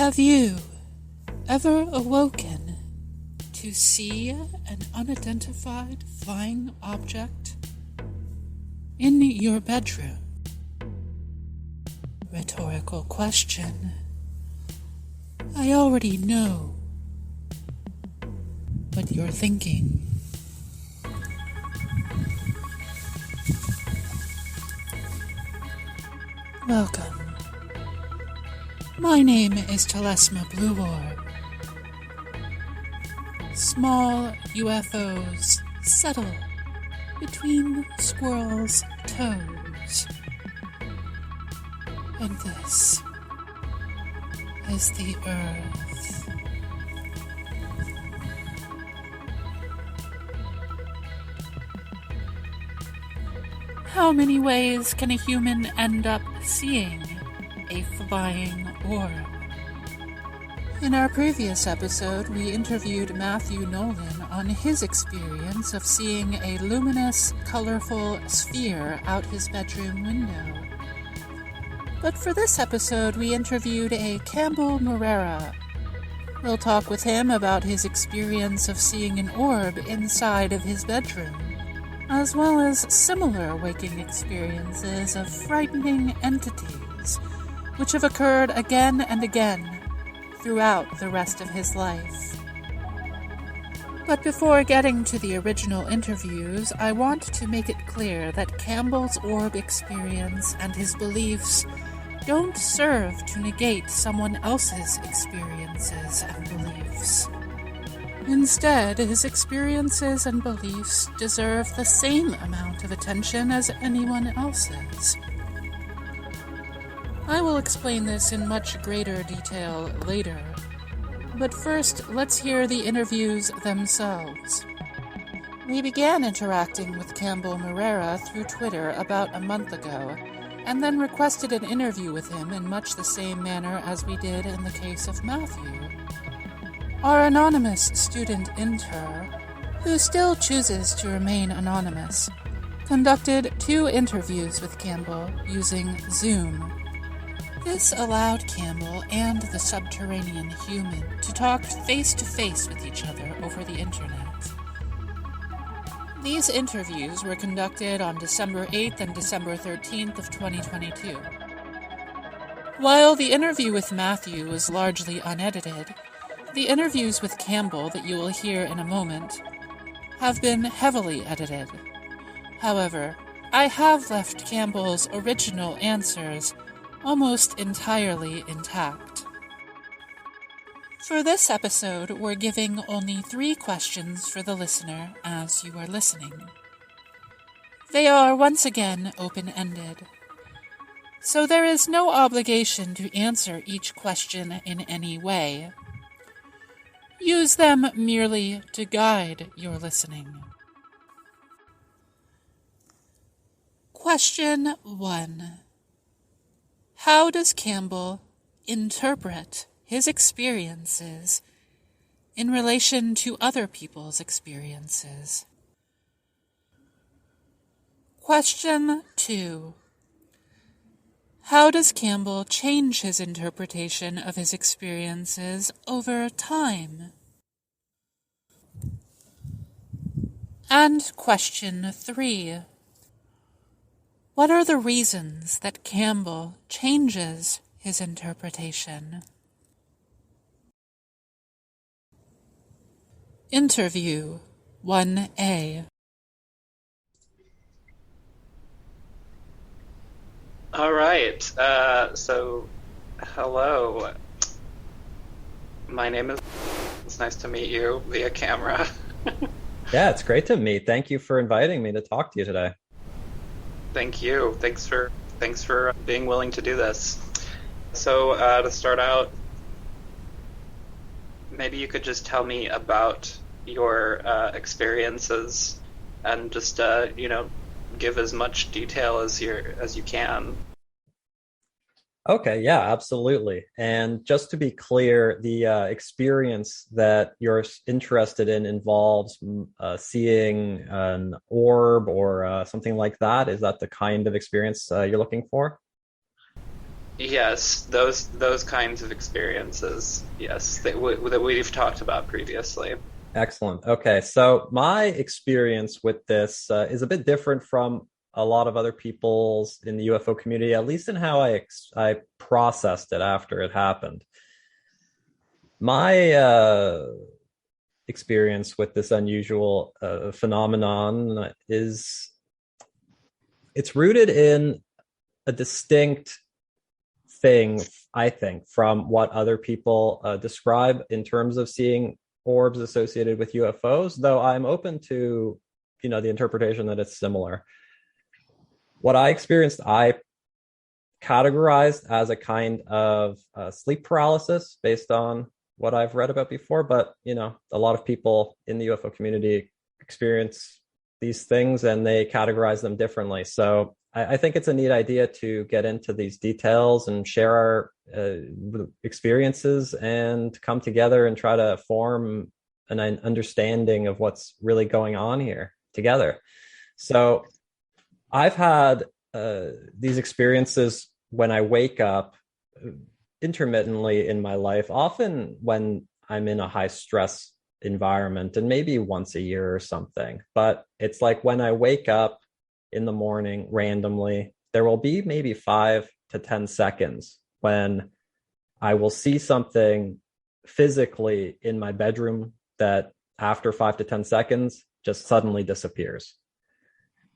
Have you ever awoken to see an unidentified flying object in your bedroom? Rhetorical question. I already know what you're thinking. Welcome. My name is Telesma Blue Orb. Small UFOs settle between squirrels' toes. And this is the Earth. How many ways can a human end up seeing a flying orb? In our previous episode, we interviewed Matthew Nolan on his experience of seeing a luminous, colorful sphere out his bedroom window. But for this episode, we interviewed a Campbell Moreira. We'll talk with him about his experience of seeing an orb inside of his bedroom, as well as similar waking experiences of frightening entities, which have occurred again and again throughout the rest of his life. But before getting to the original interviews, I want to make it clear that Campbell's orb experience and his beliefs don't serve to negate someone else's experiences and beliefs. Instead, his experiences and beliefs deserve the same amount of attention as anyone else's. I will explain this in much greater detail later, but first, let's hear the interviews themselves. We began interacting with Campbell Moreira through Twitter about a month ago, and then requested an interview with him in much the same manner as we did in the case of Matthew. Our anonymous student intern, who still chooses to remain anonymous, conducted 2 interviews with Campbell using Zoom. This allowed Campbell and the subterranean human to talk face-to-face with each other over the internet. These interviews were conducted on December 8th and December 13th of 2022. While the interview with Matthew was largely unedited, the interviews with Campbell that you will hear in a moment have been heavily edited. However, I have left Campbell's original answers almost entirely intact. For this episode, we're giving only 3 questions for the listener as you are listening. They are once again open-ended, so there is no obligation to answer each question in any way. Use them merely to guide your listening. Question 1. How does Campbell interpret his experiences in relation to other people's experiences? Question 2. How does Campbell change his interpretation of his experiences over time? And question 3. What are the reasons that Campbell changes his interpretation? Interview 1A. All right. So, hello. My name is. It's nice to meet you via camera. Yeah, it's great to meet. Thank you for inviting me to talk to you today. Thank you. Thanks for being willing to do this. So, to start out, maybe you could just tell me about your experiences and just give as much detail as you can. Okay, yeah, absolutely. And just to be clear, the experience that you're interested in involves seeing an orb or something like that. Is that the kind of experience you're looking for? Yes, those kinds of experiences. Yes, that we've talked about previously. Excellent. Okay, so my experience with this is a bit different from a lot of other people's in the UFO community, at least in how I processed it after it happened. My experience with this unusual phenomenon is it's rooted in a distinct thing, I think, from what other people describe in terms of seeing orbs associated with UFOs, though I'm open to, the interpretation that it's similar. What I experienced, I categorized as a kind of sleep paralysis based on what I've read about before. But, a lot of people in the UFO community experience these things and they categorize them differently. So I think it's a neat idea to get into these details and share our experiences and come together and try to form an understanding of what's really going on here together. So I've had these experiences when I wake up intermittently in my life, often when I'm in a high stress environment, and maybe once a year or something. But it's like when I wake up in the morning randomly, there will be maybe 5 to 10 seconds when I will see something physically in my bedroom that after 5 to 10 seconds just suddenly disappears.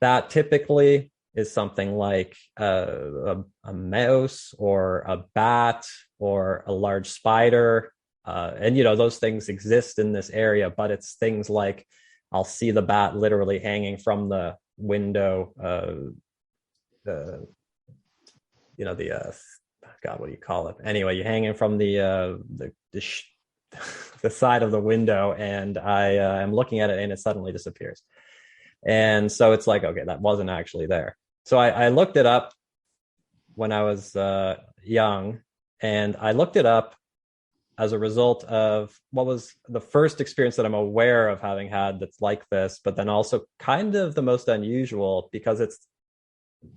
That typically is something like a mouse or a bat or a large spider. And, those things exist in this area, but it's things like I'll see the bat literally hanging from the window, God, what do you call it? Anyway, you're hanging from the side of the window, and I am looking at it and it suddenly disappears. And so it's like, okay, that wasn't actually there. So I looked it up when I was young, and I looked it up as a result of what was the first experience that I'm aware of having had that's like this, but then also kind of the most unusual because it's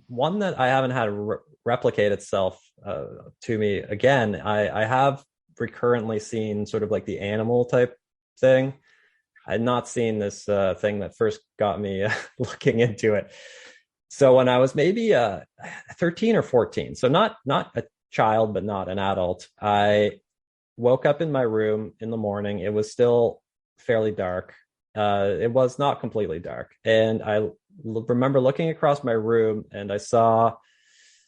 one that I haven't had replicate itself to me again. I have recurrently seen sort of like the animal type thing. I had not seen this thing that first got me looking into it. So when I was maybe 13 or 14, so not a child, but not an adult, I woke up in my room in the morning. It was still fairly dark. It was not completely dark. And I remember looking across my room, and I saw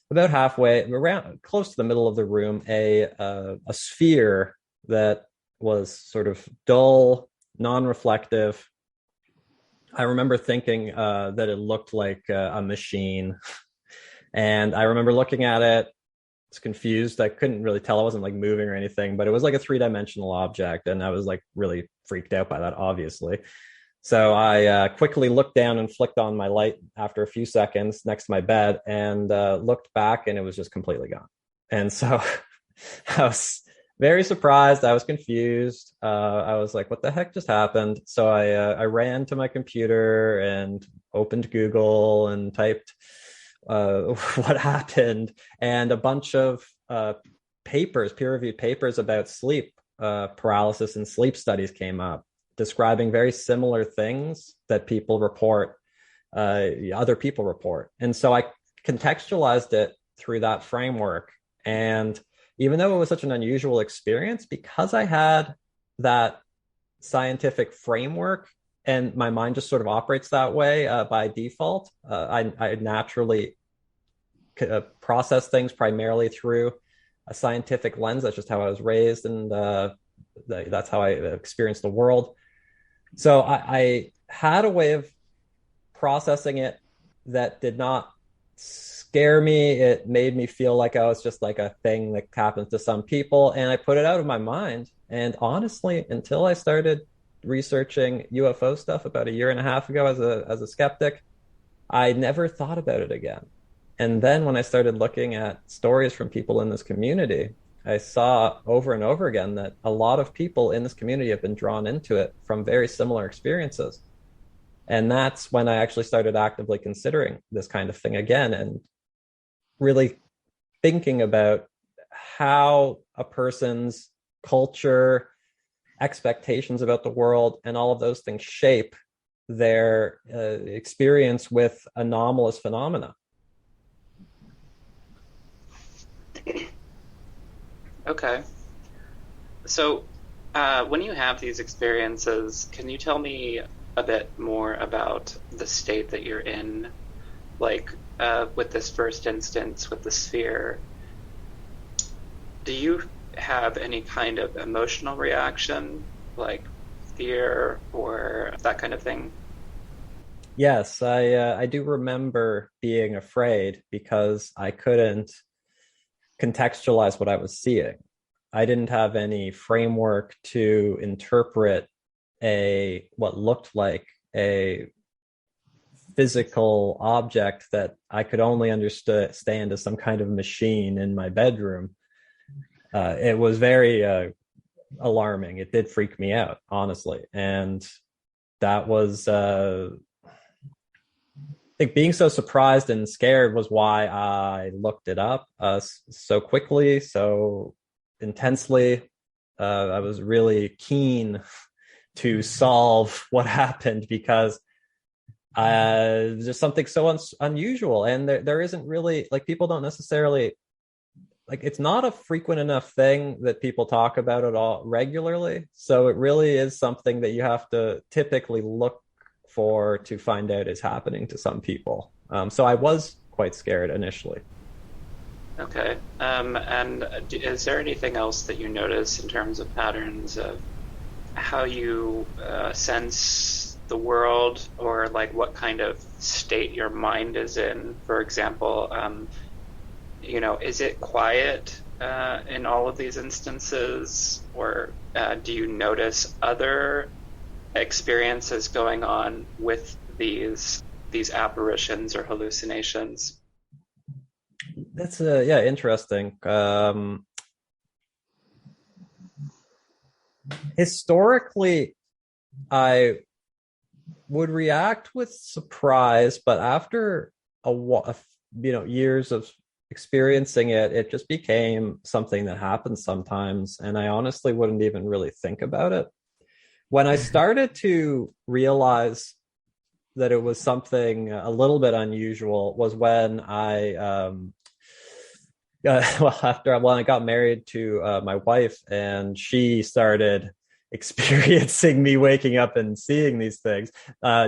about halfway, around close to the middle of the room, a sphere that was sort of dull, non-reflective. I remember thinking that it looked like a machine. And I remember looking at it. I was confused. I couldn't really tell. I wasn't like moving or anything, but it was like a 3-dimensional object. And I was like really freaked out by that, obviously. So I quickly looked down and flicked on my light after a few seconds next to my bed and looked back, and it was just completely gone. And so I was very surprised. I was confused. I was like, what the heck just happened? So I ran to my computer and opened Google and typed what happened, and a bunch of papers, peer-reviewed papers about sleep paralysis and sleep studies came up, describing very similar things that people report, other people report. And so I contextualized it through that framework. And even though it was such an unusual experience, because I had that scientific framework and my mind just sort of operates that way by default, I naturally process things primarily through a scientific lens. That's just how I was raised, and that's how I experienced the world. So I had a way of processing it that did not scare me. It made me feel like I was just like a thing that happens to some people, and I put it out of my mind. And honestly, until I started researching UFO stuff about a year and a half ago as a skeptic, I never thought about it again. And then when I started looking at stories from people in this community, I saw over and over again that a lot of people in this community have been drawn into it from very similar experiences. And that's when I actually started actively considering this kind of thing again and really thinking about how a person's culture, expectations about the world, and all of those things shape their experience with anomalous phenomena. Okay. So, when you have these experiences, can you tell me a bit more about the state that you're in? Like, with this first instance with the sphere, do you have any kind of emotional reaction, like fear or that kind of thing? Yes, I do remember being afraid because I couldn't contextualize what I was seeing. I didn't have any framework to interpret what looked like a physical object that I could only understand as some kind of machine in my bedroom. It was very alarming. It did freak me out, honestly. And that was, I think being so surprised and scared was why I looked it up so quickly, so intensely. I was really keen to solve what happened because there's something so unusual, and there isn't really, like, people don't necessarily, like, it's not a frequent enough thing that people talk about it all regularly. So it really is something that you have to typically look for to find out is happening to some people. So I was quite scared initially. Okay. And is there anything else that you notice in terms of patterns of how you sense the world, or like what kind of state your mind is in? For example, is it quiet in all of these instances, or do you notice other experiences going on with these apparitions or hallucinations? That's interesting. Historically, I would react with surprise, but after years of experiencing it, it just became something that happens sometimes, and I honestly wouldn't even really think about it. When I started to realize that it was something a little bit unusual was when when I got married to my wife, and she started experiencing me waking up and seeing these things,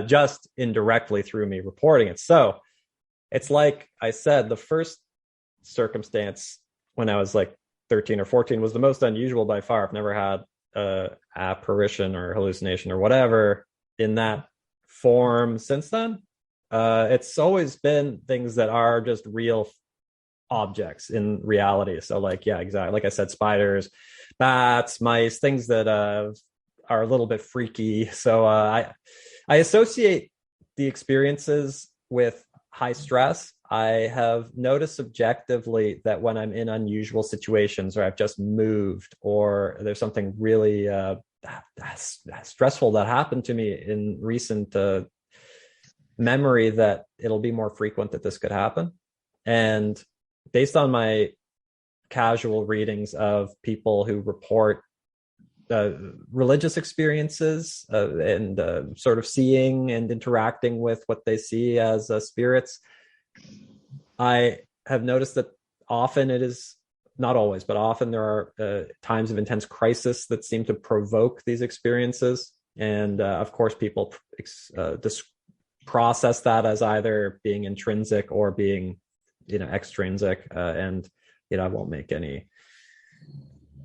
just indirectly through me reporting it. So it's like I said, the first circumstance when I was like 13 or 14 was the most unusual by far. I've never had apparition or hallucination or whatever in that form since then. It's always been things that are just real objects in reality. So like, yeah, exactly. Like I said, spiders, bats, mice, things that are a little bit freaky. So I associate the experiences with high stress. I have noticed subjectively that when I'm in unusual situations, or I've just moved, or there's something really stressful that happened to me in recent memory, that it'll be more frequent that this could happen. And based on my casual readings of people who report religious experiences and sort of seeing and interacting with what they see as spirits, I have noticed that often it is, not always, but often there are times of intense crisis that seem to provoke these experiences. And of course, people process that as either being intrinsic or being, extrinsic. And, I won't make any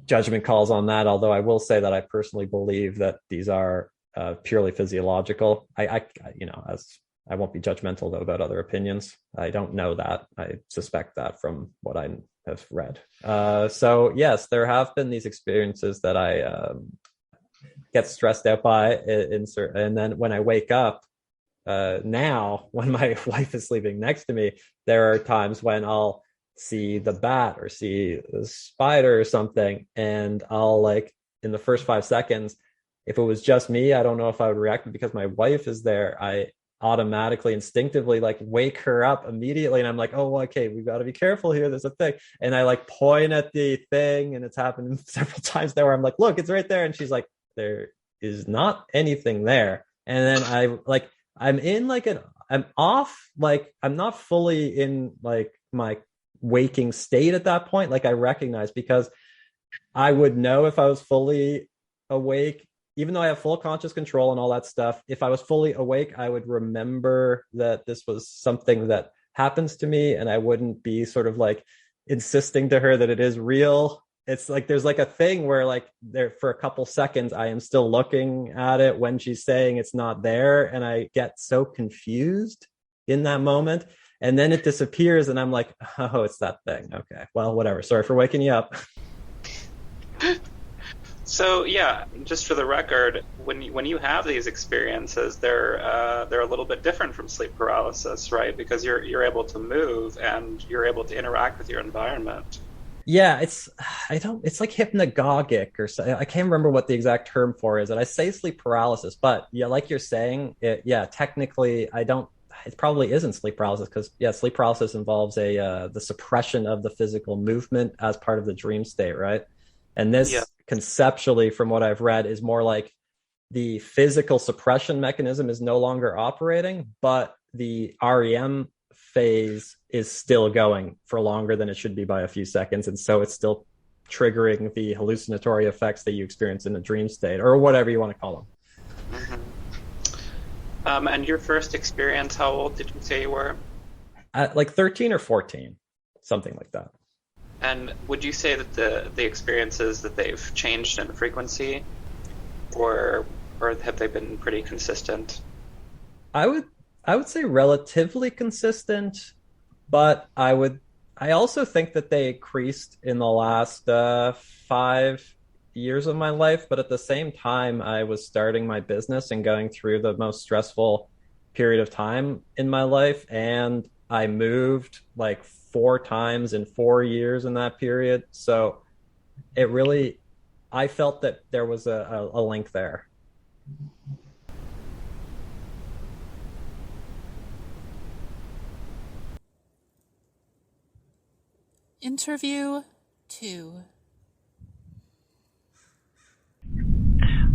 judgment calls on that, although I will say that I personally believe that these are purely physiological. As I won't be judgmental, though, about other opinions. I don't know that. I suspect that from what I have read. So yes, there have been these experiences that I get stressed out by, and then when I wake up, now when my wife is sleeping next to me, there are times when I'll see the bat or see the spider or something, and I'll, like, in the first 5 seconds, if it was just me, I don't know if I would react, but because my wife is there, automatically, instinctively like wake her up immediately. And I'm like, oh, okay, we got to be careful here. There's a thing. And I like point at the thing, and it's happened several times there where I'm like, look, it's right there. And she's like, there is not anything there. And then I'm in like I'm off, like I'm not fully in like my waking state at that point. Like I recognize, because I would know if I was fully awake, even though I have full conscious control and all that stuff. If I was fully awake, I would remember that this was something that happens to me, and I wouldn't be sort of like insisting to her that it is real. It's like there's like a thing where like there for a couple seconds I am still looking at it when she's saying it's not there, and I get so confused in that moment, and then it disappears and I'm like, oh, it's that thing. Okay, well, whatever, sorry for waking you up. So yeah, just for the record, when you have these experiences, they're a little bit different from sleep paralysis, right? Because you're able to move and you're able to interact with your environment. Yeah, it's like hypnagogic or so. I can't remember what the exact term for is. And I say sleep paralysis, but yeah, like you're saying, technically it probably isn't sleep paralysis, because sleep paralysis involves the suppression of the physical movement as part of the dream state, right? And this conceptually, from what I've read, is more like the physical suppression mechanism is no longer operating, but the REM phase is still going for longer than it should be by a few seconds. And so it's still triggering the hallucinatory effects that you experience in a dream state, or whatever you want to call them. Mm-hmm. And your first experience, how old did you say you were? At like 13 or 14, something like that. And would you say that the experiences, that they've changed in frequency, or have they been pretty consistent? I would say relatively consistent, but I also think that they increased in the last 5 years of my life. But at the same time, I was starting my business and going through the most stressful period of time in my life, and I moved like 4 times in 4 years in that period. So I felt that there was a link there. Interview 2.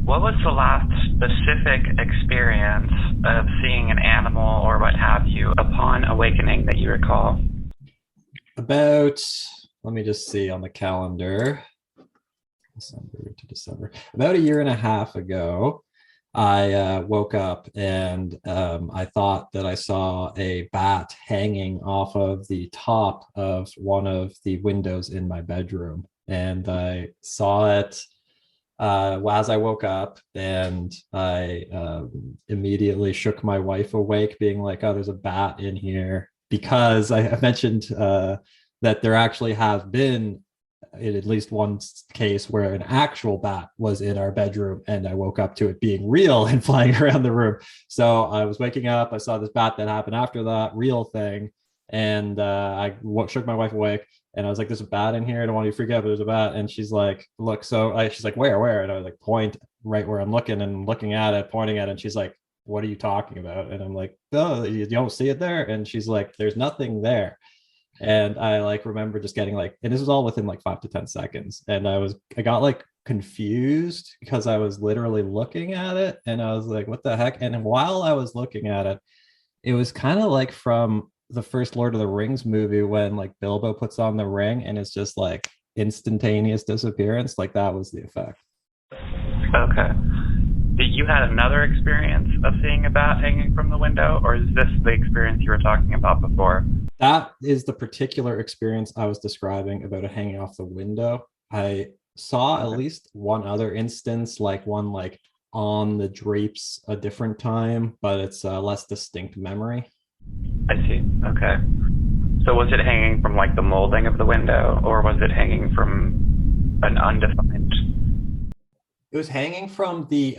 What was the last specific experience of seeing an animal or what have you upon awakening that you recall? Let me just see on the calendar. December to December. About a year and a half ago, I woke up and I thought that I saw a bat hanging off of the top of one of the windows in my bedroom. And I saw it as I woke up, and I immediately shook my wife awake, being like, oh, there's a bat in here. Because I mentioned that there actually has been in at least one case where an actual bat was in our bedroom, and I woke up to it being real and flying around the room. So I was waking up, I saw this bat that happened after that real thing, and I shook my wife awake, and I was like, there's a bat in here, I don't want you to freak out, but there's a bat. And she's like, look. She's like, where? And I was like, point right where I'm looking, and I'm looking at it, pointing at it, and she's like, what are you talking about? And I'm like, oh, you don't see it there? And she's like, there's nothing there. And I like remember just getting like, and this was all within like 5 to 10 seconds. And I got like confused because I was literally looking at it, and I was like, what the heck? And while I was looking at it, it was kind of like from the first Lord of the Rings movie when like Bilbo puts on the ring and it's just like instantaneous disappearance. Like that was the effect. Okay. You had another experience of seeing a bat hanging from the window, or is this the experience you were talking about before? That is the particular experience I was describing about it hanging off the window. I saw at least one other instance, like one like on the drapes a different time, but it's a less distinct memory. I see. Okay. So was it hanging from like the molding of the window, or was it hanging from an undefined? It was hanging from the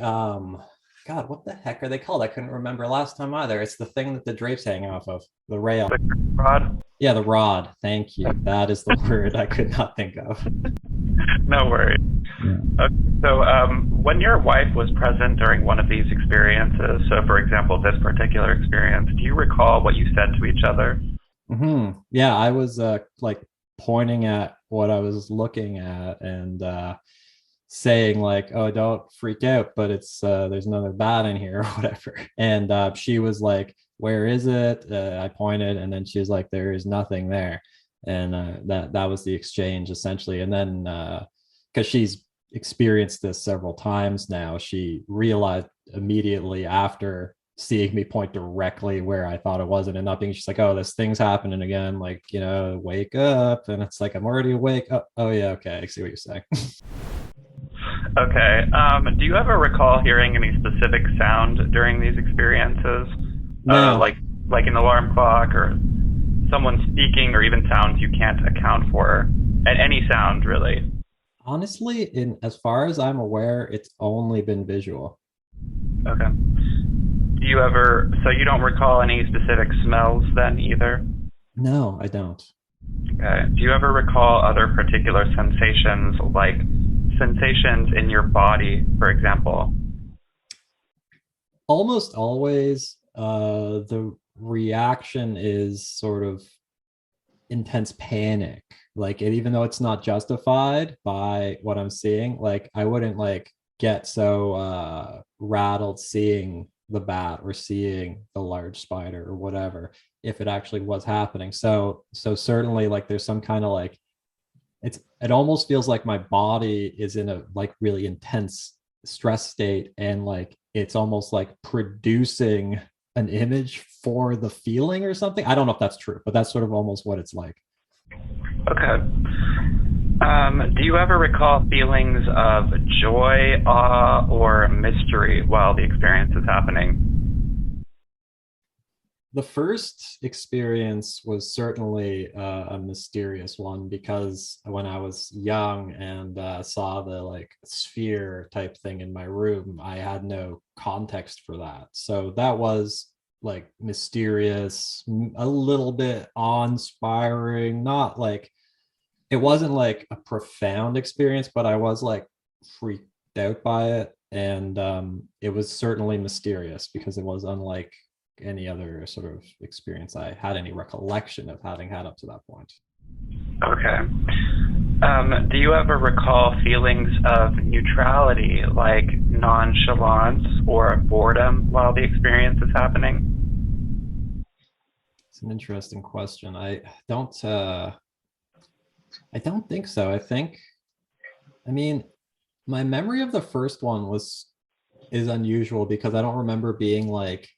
God, what the heck are they called? I couldn't remember last time either. It's the thing that the drapes hang off of, the rail. The rod? Yeah, the rod. Thank you. That is the word I could not think of. No worries. Yeah. Okay, so when your wife was present during one of these experiences, so for example, this particular experience, do you recall what you said to each other? Yeah, I was like pointing at what I was looking at and saying like, "Oh, don't freak out, but it's there's another bat in here or whatever." And she was like, "Where is it?" I pointed, and then she was like, "There is nothing there." And that was the exchange essentially. And then because she's experienced this several times now, she realized immediately after seeing me point directly where I thought it wasn't and not being, she's like, "Oh, this thing's happening again, like, wake up." And it's like, I'm already awake. Oh yeah, okay, I see what you're saying. Okay. Do you ever recall hearing any specific sound during these experiences? No. Like an alarm clock or someone speaking or even sounds you can't account for? And any sound, really? Honestly, in as far as I'm aware, it's only been visual. Okay. So you don't recall any specific smells then either? No, I don't. Okay. Do you ever recall other particular sensations, like sensations in your body, for example? Almost always, the reaction is sort of intense panic. Like even though it's not justified by what I'm seeing, like I wouldn't like get so rattled seeing the bat or seeing the large spider or whatever if it actually was happening. So certainly like there's some kind of like it almost feels like my body is in a like really intense stress state, and like it's almost like producing an image for the feeling or something. I don't know if that's true, but that's sort of almost what it's like. Okay. Do you ever recall feelings of joy, awe, or mystery while the experience is happening? The first experience was certainly a mysterious one because when I was young and saw the like sphere type thing in my room, I had no context for that. So that was like mysterious, a little bit awe-inspiring, not like it wasn't like a profound experience, but I was like freaked out by it. And it was certainly mysterious because it was unlike any other sort of experience I had any recollection of having had up to that point. Okay. Do you ever recall feelings of neutrality, like nonchalance or boredom while the experience is happening? It's an interesting question. I don't think so. I mean, my memory of the first one is unusual because I don't remember being like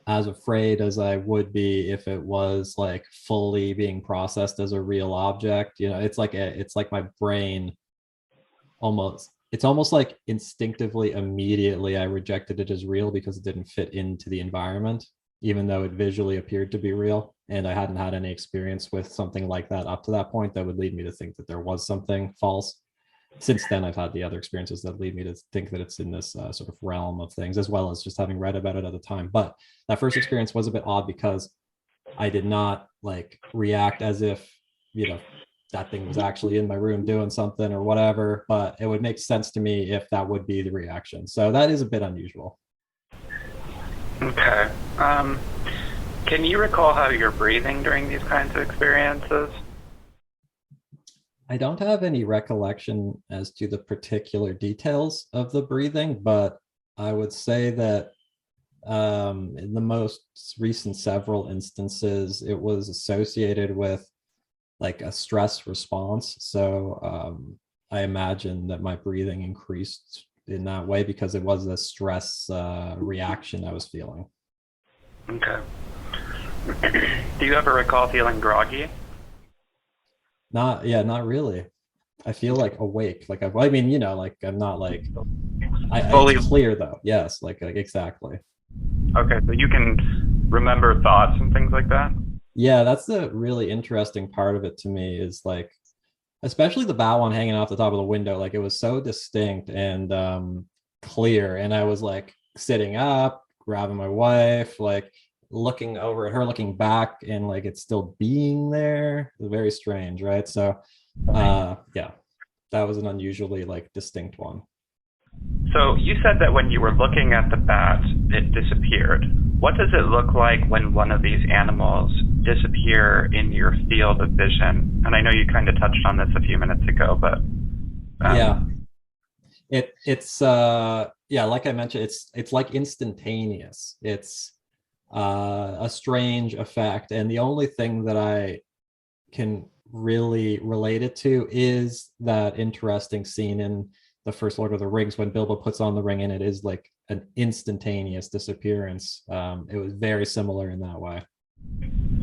as afraid as I would be if it was like fully being processed as a real object. It's like my brain it's almost like instinctively immediately I rejected it as real because it didn't fit into the environment, even though it visually appeared to be real. And I hadn't had any experience with something like that up to that point that would lead me to think that there was something false. Since then, I've had the other experiences that lead me to think that it's in this sort of realm of things, as well as just having read about it at the time. But that first experience was a bit odd because I did not like react as if, that thing was actually in my room doing something or whatever, but it would make sense to me if that would be the reaction. So that is a bit unusual. Okay. Can you recall how you're breathing during these kinds of experiences? I don't have any recollection as to the particular details of the breathing, but I would say that in the most recent several instances, it was associated with like a stress response. So I imagine that my breathing increased in that way because it was a stress reaction I was feeling. Okay. Do you ever recall feeling groggy? Not really. I feel like awake. Like like I'm not like Fully. It's clear though. Yes, like exactly. Okay, so you can remember thoughts and things like that? Yeah, that's the really interesting part of it to me is like, especially the bat one hanging off the top of the window. Like it was so distinct and clear, and I was like sitting up, grabbing my wife, like looking over at her, looking back, and like it's still being there. It's very strange, right? So yeah. that was an unusually like distinct one. So you said that when you were looking at the bat, it disappeared. What does it look like when one of these animals disappear in your field of vision? And I know you kind of touched on this a few minutes ago, but it's like I mentioned, it's like instantaneous. It's a strange effect, and the only thing that I can really relate it to is that interesting scene in the first Lord of the Rings when Bilbo puts on the ring and it is like an instantaneous disappearance. It was very similar in that way.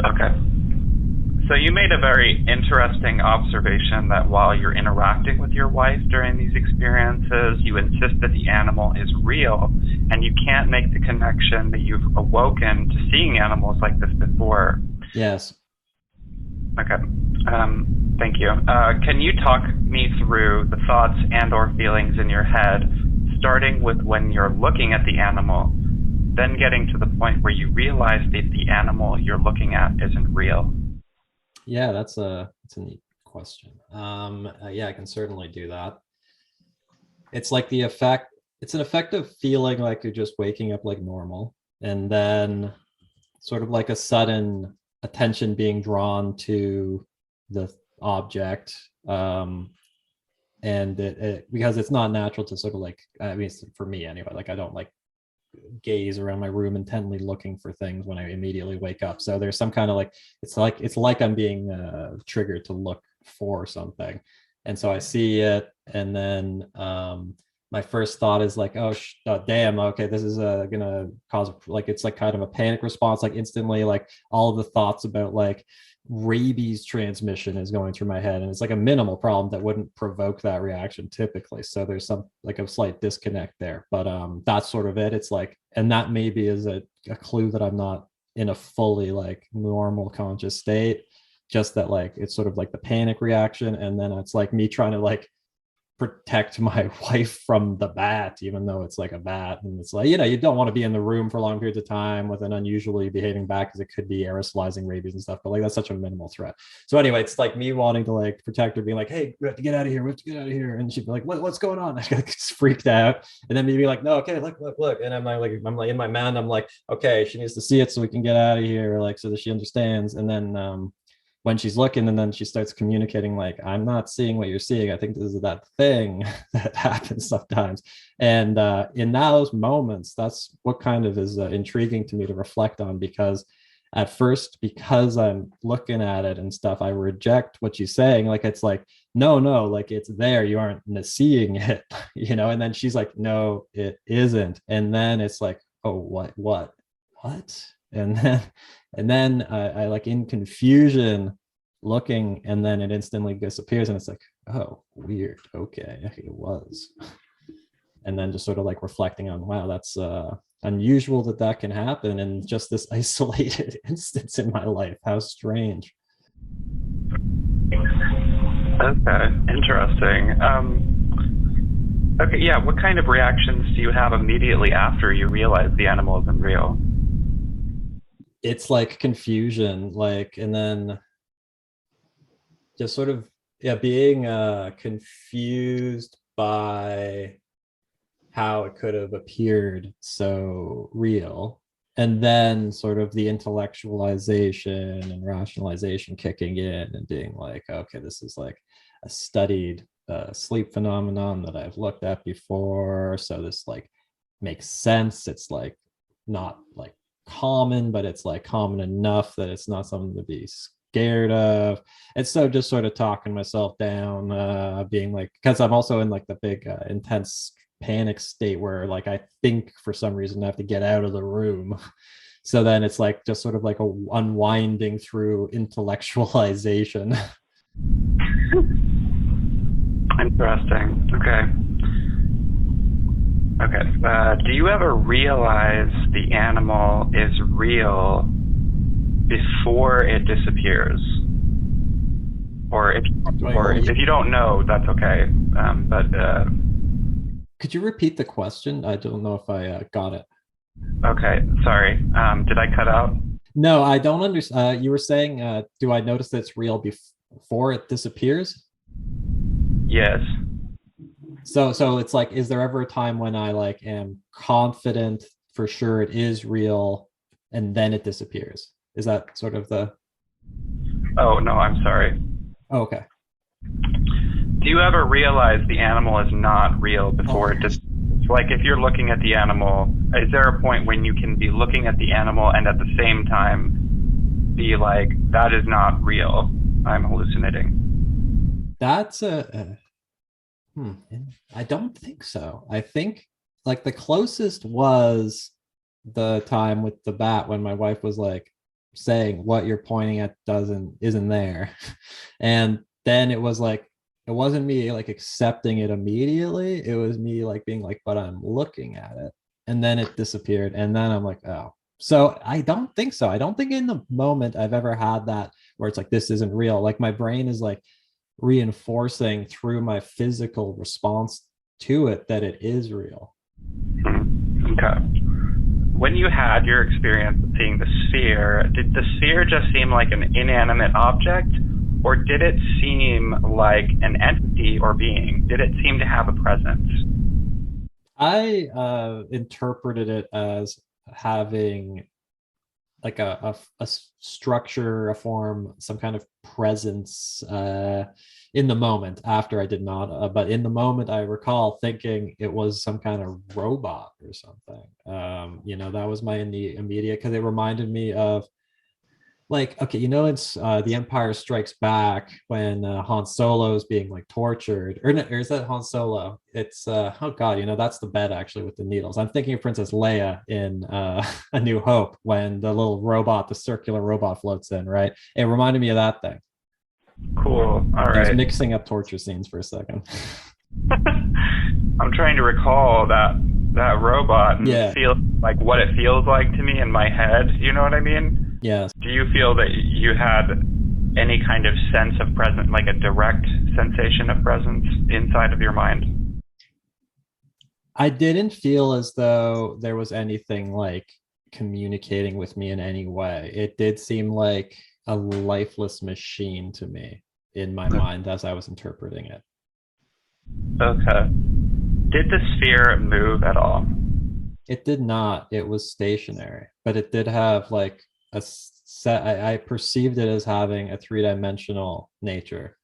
Okay. So you made a very interesting observation that while you're interacting with your wife during these experiences, you insist that the animal is real, and you can't make the connection that you've awoken to seeing animals like this before. Yes. Okay. Thank you. Can you talk me through the thoughts and or feelings in your head, starting with when you're looking at the animal, then getting to the point where you realize that the animal you're looking at isn't real? Yeah, that's a neat question. Yeah, I can certainly do that. It's like it's an effect of feeling like you're just waking up like normal, and then sort of like a sudden attention being drawn to the object, and it because it's not natural to sort of like, I mean, for me anyway, like I don't like gaze around my room intently looking for things when I immediately wake up. So there's some kind of like it's like I'm being triggered to look for something, and so I see it, and then my first thought is like, oh damn, okay, this is gonna cause like, it's like kind of a panic response, like instantly, like all of the thoughts about like rabies transmission is going through my head, and it's like a minimal problem that wouldn't provoke that reaction typically. So there's some like a slight disconnect there, but that's sort of it. It's like, and that maybe is a clue that I'm not in a fully like normal conscious state, just that like it's sort of like the panic reaction, and then it's like me trying to like protect my wife from the bat, even though it's like a bat, and it's like, you know, you don't want to be in the room for long periods of time with an unusually behaving bat because it could be aerosolizing rabies and stuff, but like that's such a minimal threat. So anyway, it's like me wanting to like protect her, being like, hey, we have to get out of here, and she'd be like, what's going on? I got freaked out, and then me be like, no, okay, look, and I'm like in my mind, I'm like, okay, she needs to see it so we can get out of here, like so that she understands. And then when she's looking, and then she starts communicating like, I'm not seeing what you're seeing, I think this is that thing that happens sometimes. And in those moments, that's what kind of is intriguing to me to reflect on, because at first, because I'm looking at it and stuff, I reject what she's saying. Like, it's like, no, like it's there, you aren't seeing it, you know. And then she's like, no, it isn't. And then it's like, oh, what? And then I like in confusion looking, and then it instantly disappears, and it's like, oh, weird, okay, it was. And then just sort of like reflecting on, wow, that's unusual that can happen in just this isolated instance in my life. How strange. Okay, interesting. Okay, yeah, what kind of reactions do you have immediately after you realize the animal isn't real? It's like confusion, like, and then just sort of, yeah, being confused by how it could have appeared so real, and then sort of the intellectualization and rationalization kicking in and being like, okay, this is like a studied sleep phenomenon that I've looked at before, so this like makes sense. It's like not like common, but it's like common enough that it's not something to be scared of. And so just sort of talking myself down, being like, because I'm also in like the big intense panic state where like I think for some reason I have to get out of the room. So then it's like just sort of like a unwinding through intellectualization. Interesting. Okay. Do you ever realize the animal is real before it disappears? Or if you don't know, that's okay. But could you repeat the question? I don't know if I got it. Okay, sorry. Did I cut out? No, I don't understand. You were saying, do I notice that it's real before it disappears? Yes. So it's like, is there ever a time when I like am confident for sure it is real and then it disappears? Is that sort of the... Oh, no, I'm sorry. Oh, okay. Do you ever realize the animal is not real before it just, like if you're looking at the animal, is there a point when you can be looking at the animal and at the same time be like, that is not real, I'm hallucinating? That's I don't think so. I think like the closest was the time with the bat when my wife was like saying what you're pointing at isn't there. And then it was like, it wasn't me like accepting it immediately. It was me like being like, but I'm looking at it. And then it disappeared. And then I'm like, oh. So I don't think so. I don't think in the moment I've ever had that where it's like, this isn't real. Like my brain is like reinforcing through my physical response to it that it is real. Okay. When you had your experience of seeing the sphere, did the sphere just seem like an inanimate object, or did it seem like an entity or being? Did it seem to have a presence? I interpreted it as having like a structure, a form, some kind of presence in the moment. After I did not, but in the moment I recall thinking it was some kind of robot or something. That was my immediate, because it reminded me of like, okay, it's The Empire Strikes Back when Han Solo is being like tortured, or is that Han Solo? It's oh god, that's the bed actually with the needles. I'm thinking of Princess Leia in A New Hope when the little robot, the circular robot, floats in. Right, it reminded me of that thing. Cool. All right. I was mixing up torture scenes for a second. I'm trying to recall that robot and feel like what it feels like to me in my head. You know what I mean? Yes. Do you feel that you had any kind of sense of presence, like a direct sensation of presence inside of your mind? I didn't feel as though there was anything like communicating with me in any way. It did seem like a lifeless machine to me in my mind as I was interpreting it. Okay. Did the sphere move at all? It did not. It was stationary, but it did have like a set. I perceived it as having a three-dimensional nature.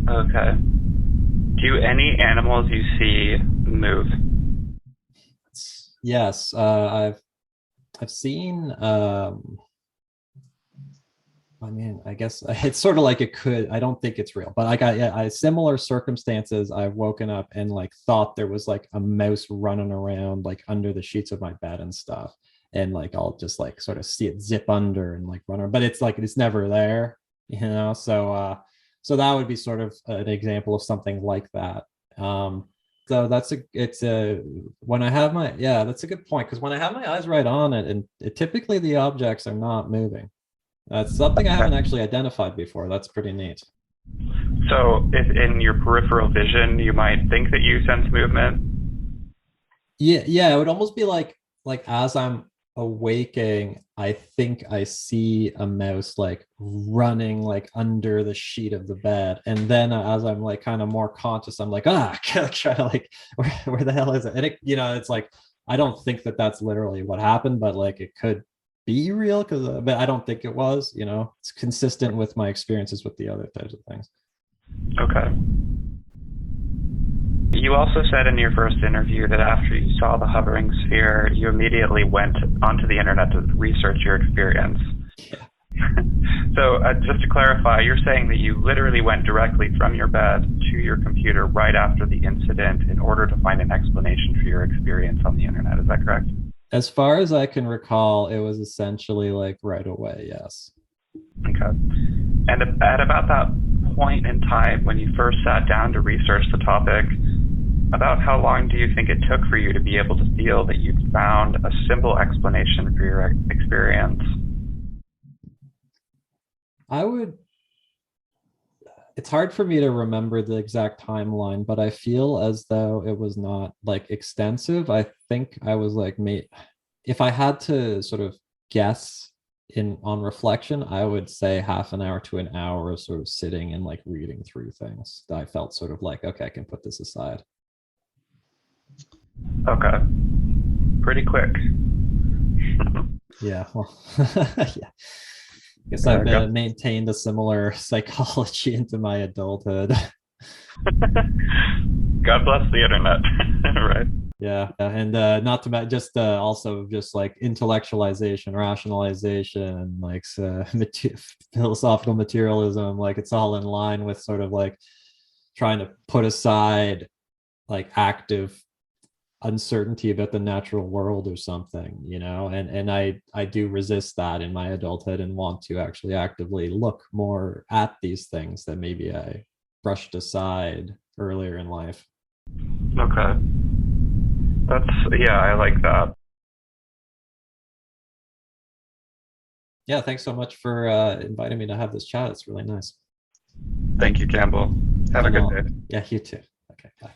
Okay. Do any animals you see move? Yes, I've seen. I guess it's sort of like it could. I don't think it's real, but like I similar circumstances. I've woken up and like thought there was like a mouse running around like under the sheets of my bed and stuff, and like I'll just like sort of see it zip under and like run around, but it's like it's never there, So that would be sort of an example of something like that. So that's when I have my that's a good point, because when I have my eyes right on it, and typically the objects are not moving. That's something I haven't actually identified before. That's pretty neat. So if in your peripheral vision, you might think that you sense movement? Yeah, it would almost be like as I'm awaking, I think I see a mouse like running like under the sheet of the bed. And then as I'm like kind of more conscious, I'm like, try to like, where the hell is it? And it's like, I don't think that that's literally what happened, but like it could be real, but I don't think it was. It's consistent with my experiences with the other types of things. Okay. You also said in your first interview that after you saw the hovering sphere, you immediately went onto the internet to research your experience. Yeah. So just to clarify, you're saying that you literally went directly from your bed to your computer right after the incident in order to find an explanation for your experience on the internet. Is that correct? As far as I can recall, it was essentially like right away, yes. Okay. And at about that point in time when you first sat down to research the topic, about how long do you think it took for you to be able to feel that you'd found a simple explanation for your experience? It's hard for me to remember the exact timeline, but I feel as though it was not like extensive. I think I was like, if I had to sort of guess, on reflection, I would say half an hour to an hour of sort of sitting and like reading through things that I felt sort of like, okay, I can put this aside. Okay. Pretty quick. Yeah. Well, yeah. I guess I've maintained a similar psychology into my adulthood. God bless the internet, right? Yeah, and not to just also just like intellectualization, rationalization, like philosophical materialism, like it's all in line with sort of like trying to put aside like active uncertainty about the natural world or something, you know. And I do resist that in my adulthood and want to actually actively look more at these things that maybe I brushed aside earlier in life. Okay. I like that. Yeah, thanks so much for inviting me to have this chat. It's really nice. Thank you, Campbell. Have a good day. Yeah, you too. Okay, bye.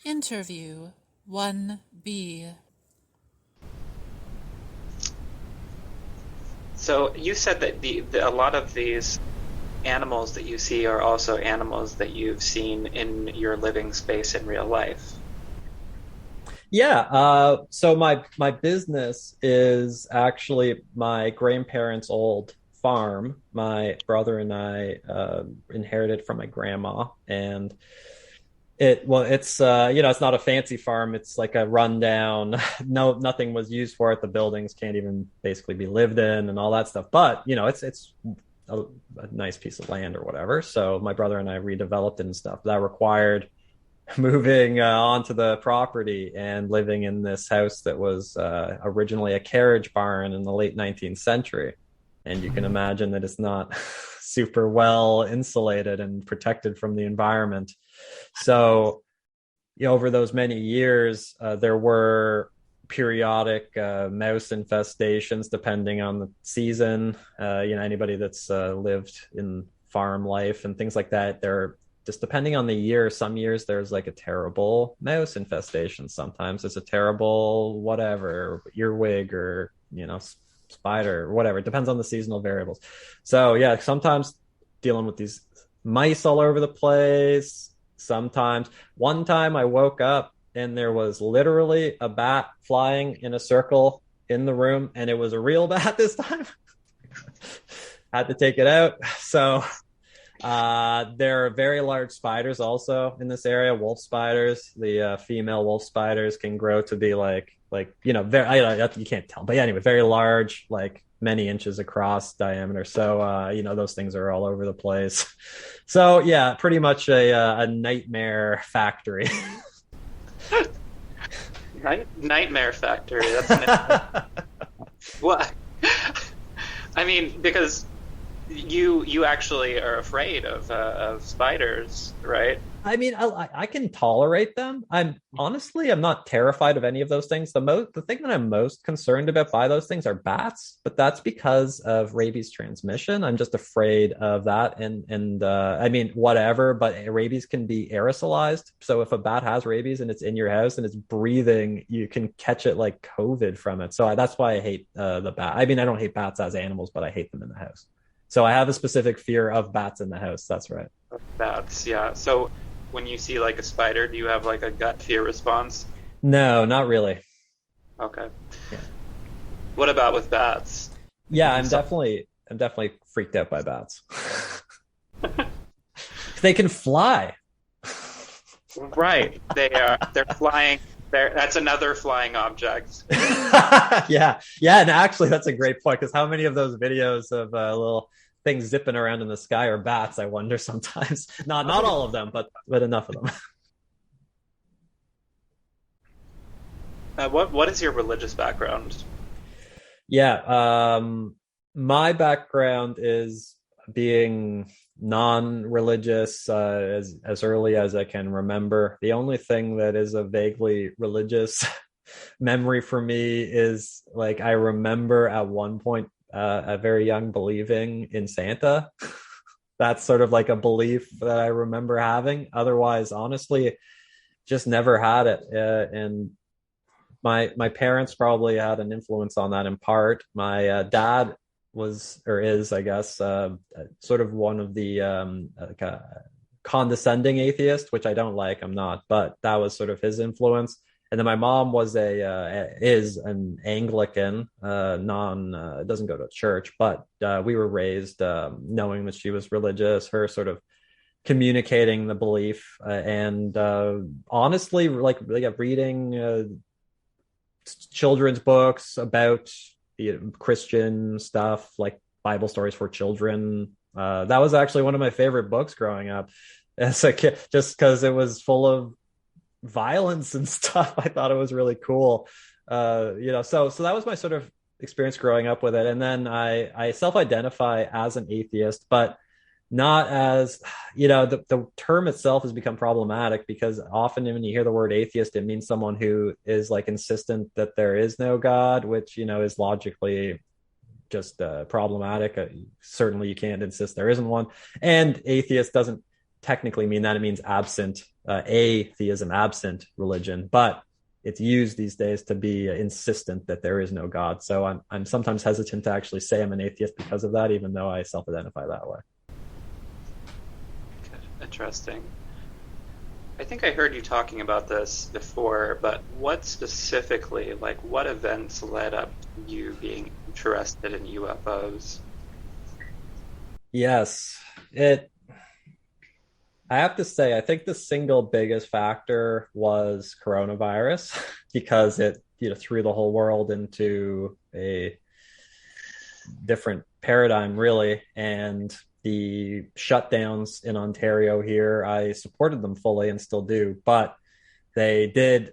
Interview 1B. So you said that a lot of these animals that you see are also animals that you've seen in your living space in real life. Yeah. So my business is actually my grandparents' old farm. My brother and I inherited from my grandma, and It's it's not a fancy farm. It's like a rundown. No, nothing was used for it. The buildings can't even basically be lived in and all that stuff. But it's a nice piece of land or whatever. So my brother and I redeveloped it and stuff. That required moving onto the property and living in this house that was originally a carriage barn in the late 19th century. And you can imagine that it's not super well insulated and protected from the environment. So, over those many years, there were periodic mouse infestations depending on the season. Anybody that's lived in farm life and things like that, they're just depending on the year. Some years there's like a terrible mouse infestation. Sometimes it's a terrible whatever, earwig or, spider or whatever. It depends on the seasonal variables. So yeah, sometimes dealing with these mice all over the place. Sometimes one time I woke up and there was literally a bat flying in a circle in the room, and it was a real bat this time. Had to take it out. So there are very large spiders also in this area, wolf spiders. The female wolf spiders can grow to be like very, you can't tell, but anyway, very large, like many inches across diameter. So those things are all over the place. So yeah, pretty much a nightmare factory. Nightmare factory. That's what. I mean, because you actually are afraid of spiders, right? I mean, I can tolerate them. I'm not terrified of any of those things. The thing that I'm most concerned about by those things are bats, but that's because of rabies transmission. I'm just afraid of that. And I mean, whatever, but rabies can be aerosolized. So if a bat has rabies and it's in your house and it's breathing, you can catch it like COVID from it. So that's why I hate the bat. I mean, I don't hate bats as animals, but I hate them in the house. So I have a specific fear of bats in the house. That's right. Bats, yeah. So when you see like a spider, do you have like a gut fear response? No, not really. Okay. Yeah. What about with bats? Yeah, I'm definitely freaked out by bats. They can fly. Right. They're flying. That's another flying object. Yeah. And actually, that's a great point, because how many of those videos of little things zipping around in the sky are bats? I wonder sometimes. Not all of them, but enough of them. What is your religious background? Yeah. My background is being non-religious as early as I can remember. The only thing that is a vaguely religious memory for me is like I remember at one point a very young believing in Santa. That's sort of like a belief that I remember having. Otherwise, honestly, just never had it. And my parents probably had an influence on that in part. My dad was, or is, I guess, sort of one of the condescending atheist, which I don't like. I'm not, but that was sort of his influence. And then my mom is an Anglican, doesn't go to church, but we were raised knowing that she was religious, her sort of communicating the belief, and honestly, like reading children's books about Christian stuff, like Bible stories for children. That was actually one of my favorite books growing up as a kid, just because it was full of violence and stuff. I thought it was really cool. So that was my sort of experience growing up with it. And then I self-identify as an atheist, but not as, the term itself has become problematic, because often when you hear the word atheist, it means someone who is like insistent that there is no God, which, is logically just problematic. Certainly you can't insist there isn't one. And atheist doesn't technically mean that. It means absent, atheism, absent religion, but it's used these days to be insistent that there is no God. So I'm sometimes hesitant to actually say I'm an atheist because of that, even though I self-identify that way. Interesting. I think I heard you talking about this before, but what specifically, like what events led up to you being interested in UFOs? Yes, I have to say, I think the single biggest factor was coronavirus because it, threw the whole world into a different paradigm, really. And the shutdowns in Ontario here, I supported them fully and still do, but they did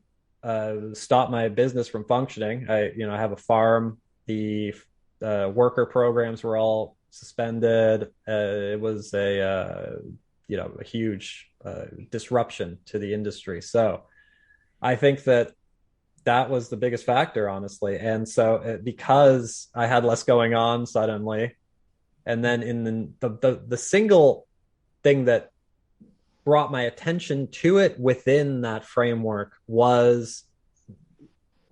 stop my business from functioning. I have a farm. The worker programs were all suspended. It was a huge disruption to the industry. So I think that was the biggest factor, honestly. And so because I had less going on suddenly, and then in the single thing that brought my attention to it within that framework was,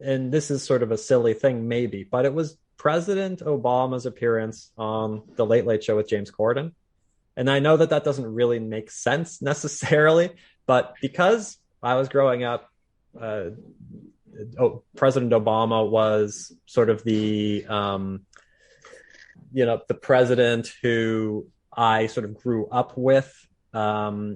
and this is sort of a silly thing maybe, but it was President Obama's appearance on The Late Late Show with James Corden. And I know that doesn't really make sense necessarily, but because I was growing up, President Obama was sort of the president who I sort of grew up with. I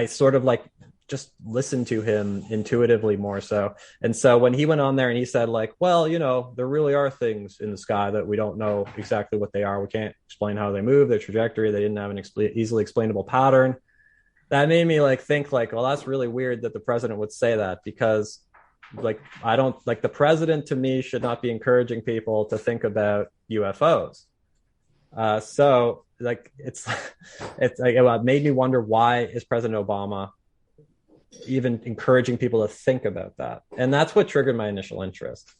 sort of like just listened to him intuitively more so. And so when he went on there and he said like, well, there really are things in the sky that we don't know exactly what they are. We can't explain how they move, their trajectory. They didn't have an easily explainable pattern. That made me like think like, well, that's really weird that the president would say that, because like, I don't like, the president to me should not be encouraging people to think about UFOs. So like, it's like, it made me wonder, why is President Obama even encouraging people to think about that? And that's what triggered my initial interest.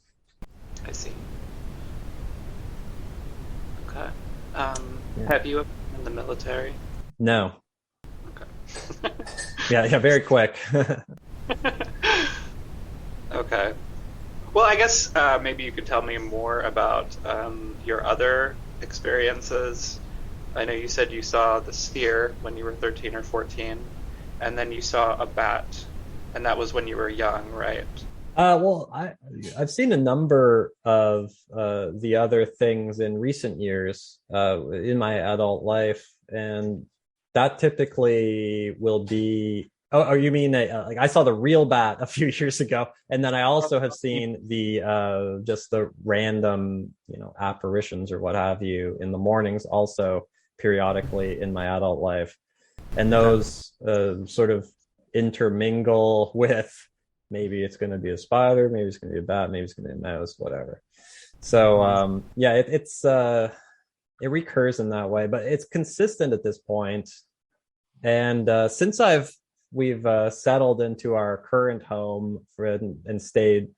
I see. Okay. Have you ever been in the military? No. Okay. yeah, very quick. Okay. Well, I guess maybe you could tell me more about your other experiences. I know you said you saw the sphere when you were 13 or 14, and then you saw a bat, and that was when you were young, right? Well, I've seen a number of the other things in recent years in my adult life, and that typically will be. Oh, you mean like I saw the real bat a few years ago, and then I also have seen the just the random apparitions or what have you in the mornings, also periodically in my adult life, and those sort of intermingle with, maybe it's going to be a spider, maybe it's going to be a bat, maybe it's going to be a mouse, whatever. So it recurs in that way, but it's consistent at this point. And since we've settled into our current home and stayed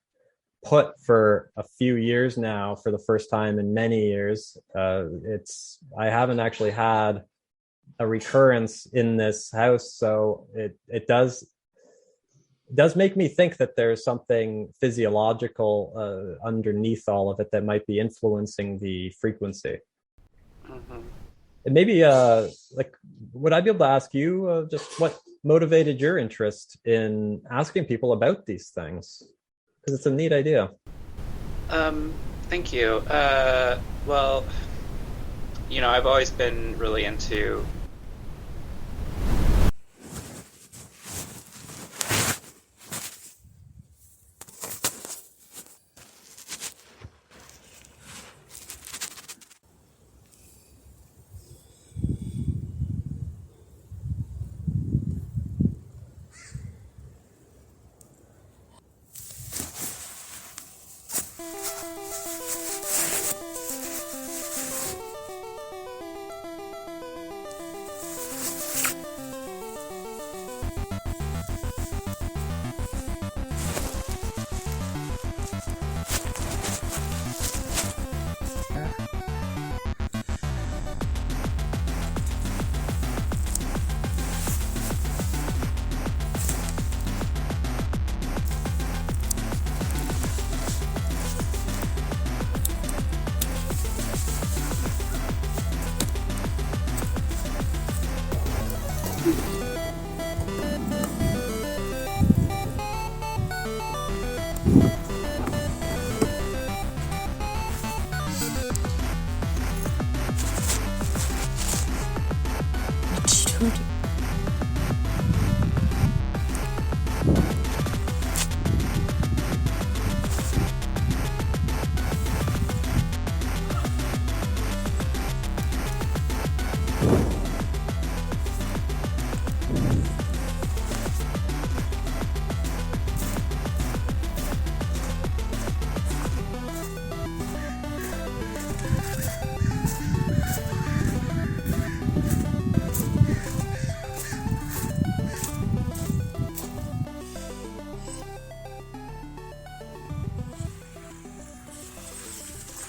put for a few years now, for the first time in many years, I haven't actually had a recurrence in this house, so it does make me think that there's something physiological underneath all of it that might be influencing the frequency. Mm-hmm. And maybe like, would I be able to ask you just what motivated your interest in asking people about these things? Because it's a neat idea. Thank you. Well, I've always been really into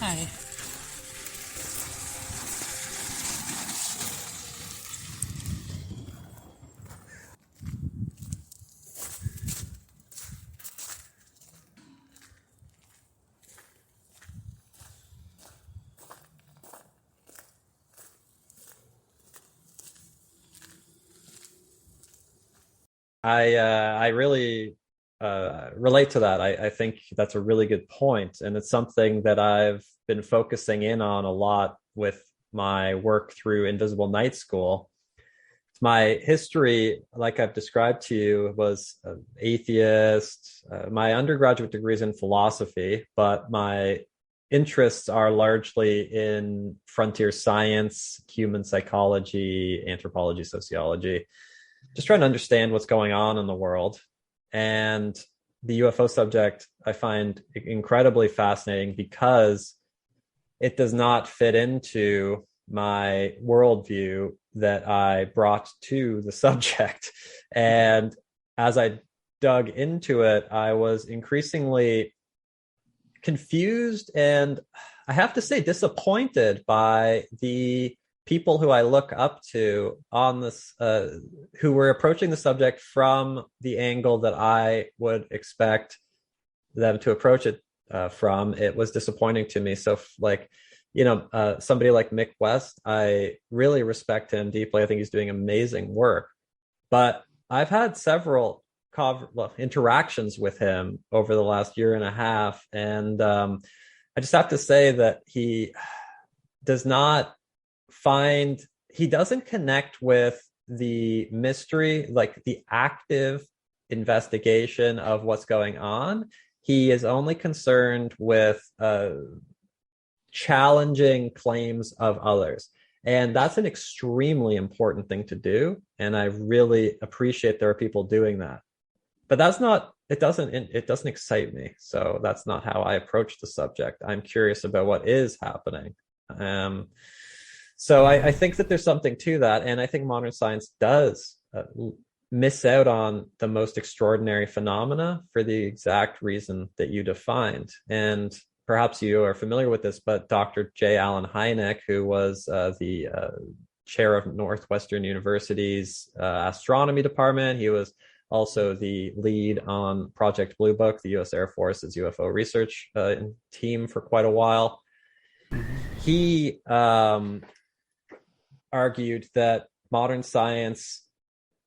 Hi. I really relate to that. I think that's a really good point, and it's something that I've been focusing in on a lot with my work through Invisible Night School. My history, like I've described to you, was atheist. My undergraduate degree is in philosophy, but my interests are largely in frontier science, human psychology, anthropology, sociology, just trying to understand what's going on in the world. And the UFO subject I find incredibly fascinating because it does not fit into my worldview that I brought to the subject. And as I dug into it, I was increasingly confused and, I have to say, disappointed by the people who I look up to on this, who were approaching the subject from the angle that I would expect them to approach it from. It was disappointing to me. So, somebody like Mick West, I really respect him deeply. I think he's doing amazing work. But I've had several interactions with him over the last year and a half, and I just have to say that he doesn't connect with the mystery, like the active investigation of what's going on. He is only concerned with challenging claims of others. And that's an extremely important thing to do. And I really appreciate there are people doing that. But it doesn't excite me. So that's not how I approach the subject. I'm curious about what is happening. So I think that there's something to that. And I think modern science does miss out on the most extraordinary phenomena for the exact reason that you defined. And perhaps you are familiar with this, but Dr. J. Allen Hynek, who was the chair of Northwestern University's astronomy department, he was also the lead on Project Blue Book, the U.S. Air Force's UFO research team for quite a while. He argued that modern science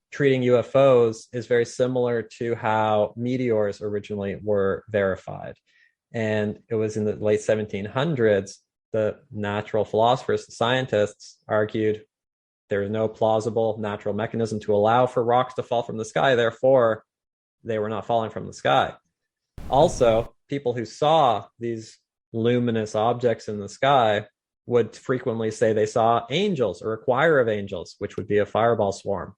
treating UFOs is very similar to how meteors originally were verified. And it was in the late 1700s, the natural philosophers, the scientists, argued there is no plausible natural mechanism to allow for rocks to fall from the sky. Therefore, they were not falling from the sky. Also, people who saw these luminous objects in the sky would frequently say they saw angels or a choir of angels, which would be a fireball swarm.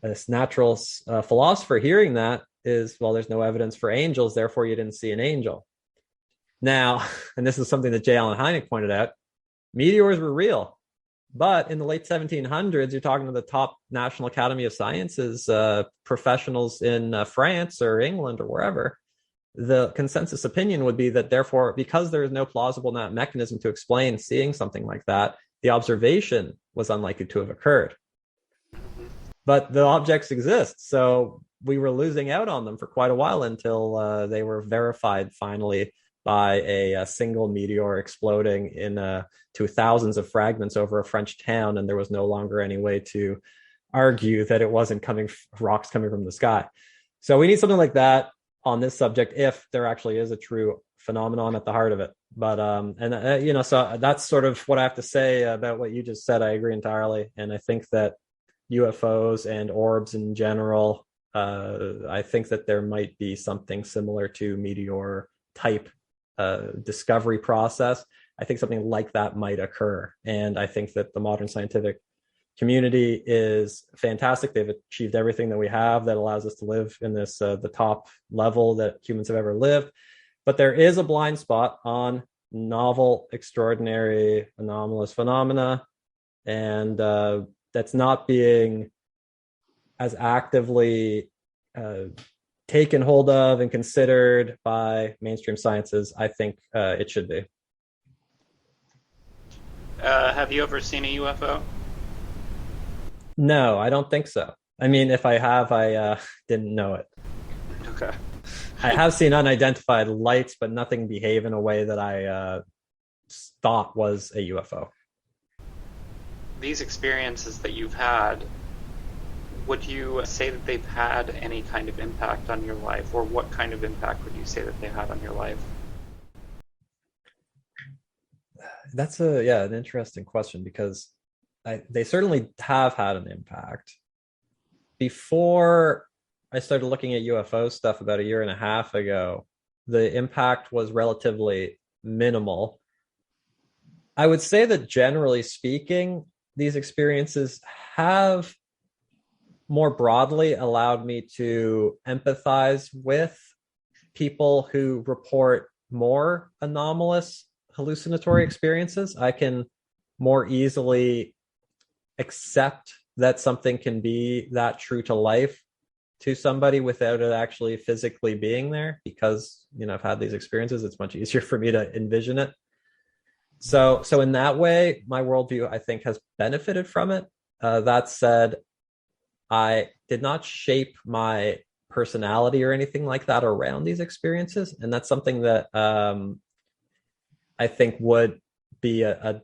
This natural philosopher hearing that is, well, there's no evidence for angels, therefore you didn't see an angel. Now, and this is something that J. Allen Hynek pointed out, meteors were real. But in the late 1700s, you're talking to the top National Academy of Sciences professionals in France or England or wherever. The consensus opinion would be that, therefore, because there is no plausible mechanism to explain seeing something like that, the observation was unlikely to have occurred. But the objects exist, so we were losing out on them for quite a while until they were verified finally by a single meteor exploding to thousands of fragments over a French town, and there was no longer any way to argue that it wasn't rocks coming from the sky. So we need something like that on this subject if there actually is a true phenomenon at the heart of it. But so that's sort of what I have to say about what you just said. I agree entirely, and I think that UFOs and orbs in general, I think that there might be something similar to meteor type discovery process. I think something like that might occur. And I think that the modern scientific community is fantastic. They've achieved everything that we have that allows us to live in this, the top level that humans have ever lived. But there is a blind spot on novel, extraordinary, anomalous phenomena. And that's not being as actively taken hold of and considered by mainstream sciences, I think it should be. Have you ever seen a UFO? No, I don't think so. I mean, if I have, I didn't know it. Okay. I have seen unidentified lights, but nothing behave in a way that I thought was a UFO. These experiences that you've had, would you say that they've had any kind of impact on your life, or what kind of impact would you say that they had on your life? That's an interesting question, because they certainly have had an impact. Before I started looking at UFO stuff about a year and a half ago, the impact was relatively minimal. I would say that generally speaking, these experiences have more broadly allowed me to empathize with people who report more anomalous hallucinatory experiences. I can more easily accept that something can be that true to life to somebody without it actually physically being there, because I've had these experiences. It's much easier for me to envision it. So in that way, my worldview, I think, has benefited from it. That said, I did not shape my personality or anything like that around these experiences, and that's something that I think would be a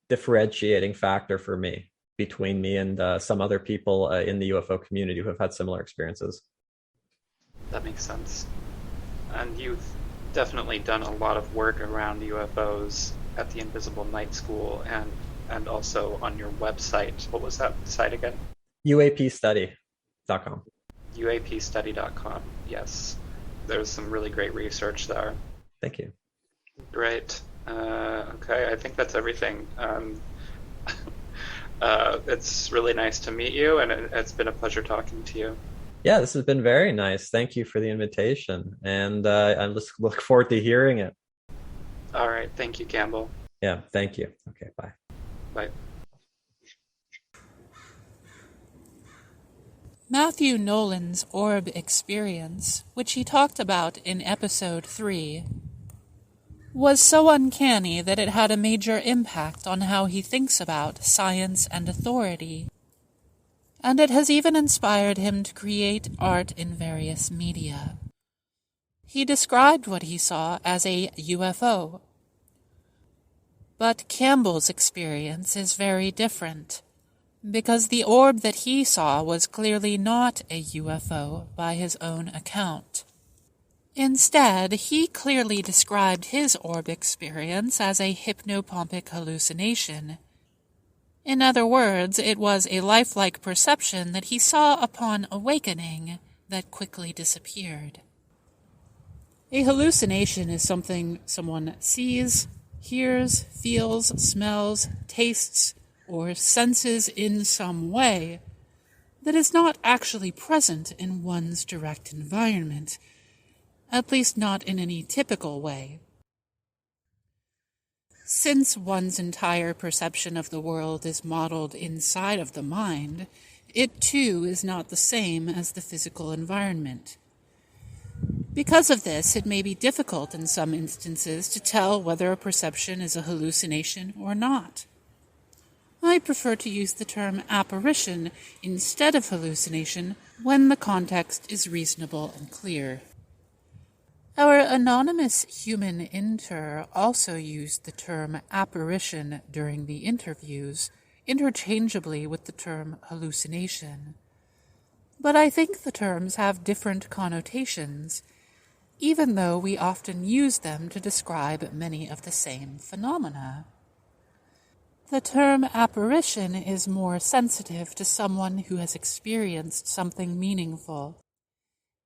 differentiating factor for me, between me and some other people in the UFO community who have had similar experiences. That makes sense. And you've definitely done a lot of work around UFOs at the Invisible Night School and also on your website. What was that site again? UAPstudy.com. UAPstudy.com. Yes. There's some really great research there. Thank you. Great. Okay, I think that's everything. It's really nice to meet you, and it's been a pleasure talking to you. Yeah, this has been very nice. Thank you for the invitation, and I just look forward to hearing it. All right. Thank you, Campbell. Yeah, thank you. Okay, bye. Bye. Matthew Nolan's orb experience, which he talked about in episode 3, was so uncanny that it had a major impact on how he thinks about science and authority. And it has even inspired him to create art in various media. He described what he saw as a UFO. But Campbell's experience is very different, because the orb that he saw was clearly not a UFO by his own account. Instead, he clearly described his orb experience as a hypnopompic hallucination. In other words, it was a lifelike perception that he saw upon awakening that quickly disappeared. A hallucination is something someone sees, hears, feels, smells, tastes, or senses in some way that is not actually present in one's direct environment, at least not in any typical way. Since one's entire perception of the world is modeled inside of the mind, it too is not the same as the physical environment. Because of this, it may be difficult in some instances to tell whether a perception is a hallucination or not. I prefer to use the term apparition instead of hallucination when the context is reasonable and clear. Our anonymous human inter also used the term apparition during the interviews, interchangeably with the term hallucination. But I think the terms have different connotations, even though we often use them to describe many of the same phenomena. The term apparition is more sensitive to someone who has experienced something meaningful.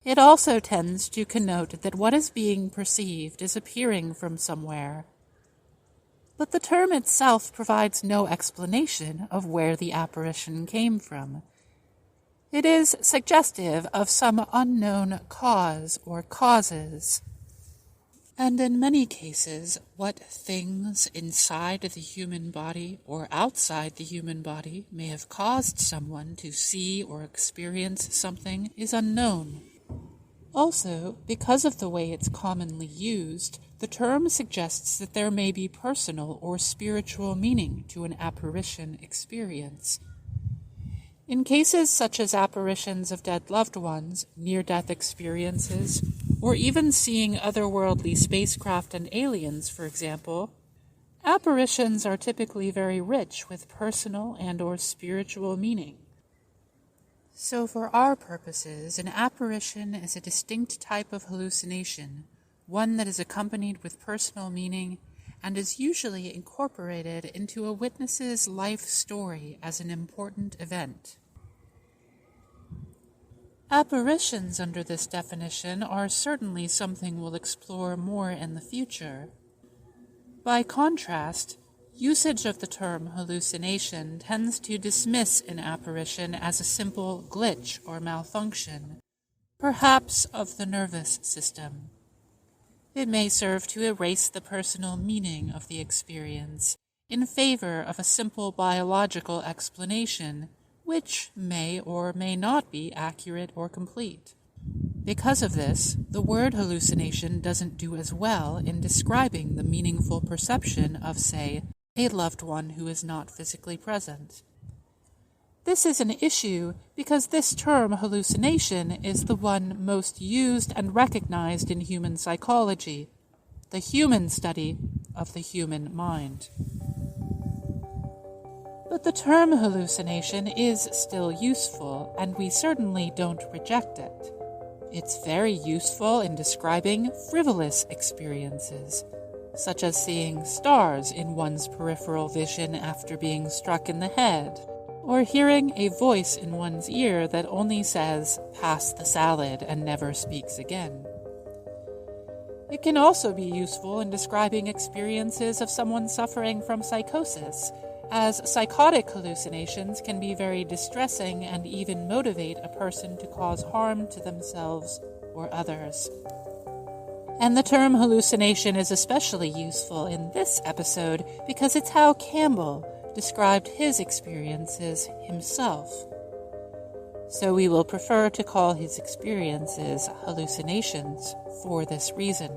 It also tends to connote that what is being perceived is appearing from somewhere. But the term itself provides no explanation of where the apparition came from. It is suggestive of some unknown cause or causes. And in many cases, what things inside the human body or outside the human body may have caused someone to see or experience something is unknown. Also, because of the way it's commonly used, the term suggests that there may be personal or spiritual meaning to an apparition experience. In cases such as apparitions of dead loved ones, near-death experiences, or even seeing otherworldly spacecraft and aliens, for example, apparitions are typically very rich with personal and/or spiritual meaning. So for our purposes, an apparition is a distinct type of hallucination, one that is accompanied with personal meaning and is usually incorporated into a witness's life story as an important event. Apparitions under this definition are certainly something we'll explore more in the future. By contrast, usage of the term hallucination tends to dismiss an apparition as a simple glitch or malfunction, perhaps of the nervous system. It may serve to erase the personal meaning of the experience in favor of a simple biological explanation, which may or may not be accurate or complete. Because of this, the word hallucination doesn't do as well in describing the meaningful perception of, say, a loved one who is not physically present. This is an issue because this term hallucination is the one most used and recognized in human psychology, the human study of the human mind. But the term hallucination is still useful, and we certainly don't reject it. It's very useful in describing frivolous experiences, such as seeing stars in one's peripheral vision after being struck in the head, or hearing a voice in one's ear that only says, "Pass the salad," and never speaks again. It can also be useful in describing experiences of someone suffering from psychosis, as psychotic hallucinations can be very distressing and even motivate a person to cause harm to themselves or others. And the term hallucination is especially useful in this episode because it's how Campbell described his experiences himself. So we will prefer to call his experiences hallucinations for this reason.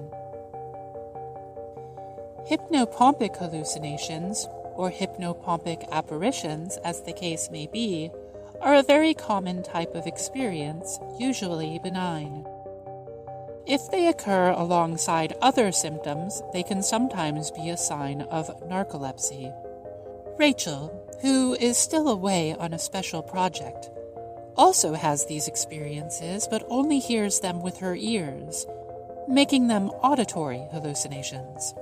Hypnopompic hallucinations, or hypnopompic apparitions, as the case may be, are a very common type of experience, usually benign. If they occur alongside other symptoms, they can sometimes be a sign of narcolepsy. Rachel, who is still away on a special project, also has these experiences but only hears them with her ears, making them auditory hallucinations.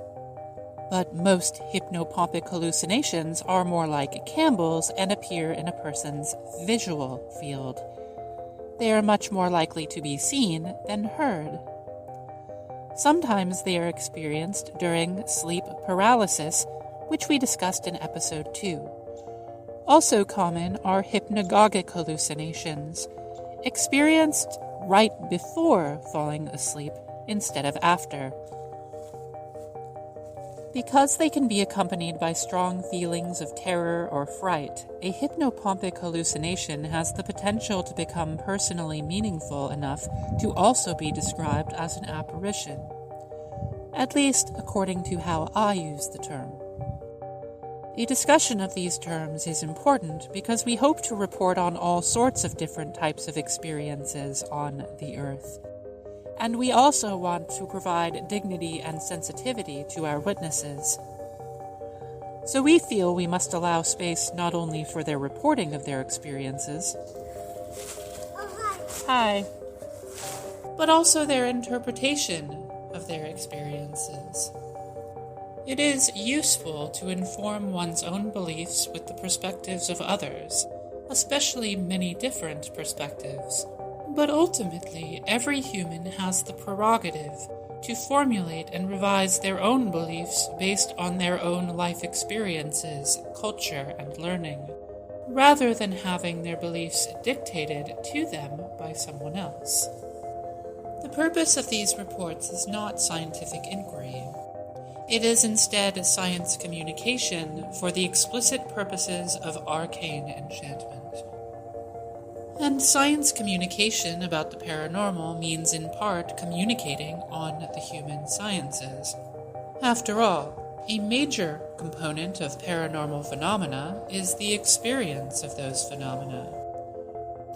But most hypnopompic hallucinations are more like Campbell's and appear in a person's visual field. They are much more likely to be seen than heard. Sometimes they are experienced during sleep paralysis, which we discussed in episode 2. Also common are hypnagogic hallucinations, experienced right before falling asleep instead of after. Because they can be accompanied by strong feelings of terror or fright, a hypnopompic hallucination has the potential to become personally meaningful enough to also be described as an apparition, at least according to how I use the term. A discussion of these terms is important because we hope to report on all sorts of different types of experiences on the Earth. And we also want to provide dignity and sensitivity to our witnesses. So we feel we must allow space not only for their reporting of their experiences, hi, but also their interpretation of their experiences. It is useful to inform one's own beliefs with the perspectives of others, especially many different perspectives. But ultimately, every human has the prerogative to formulate and revise their own beliefs based on their own life experiences, culture, and learning, rather than having their beliefs dictated to them by someone else. The purpose of these reports is not scientific inquiry. It is instead science communication for the explicit purposes of arcane enchantment. And science communication about the paranormal means in part communicating on the human sciences. After all, a major component of paranormal phenomena is the experience of those phenomena.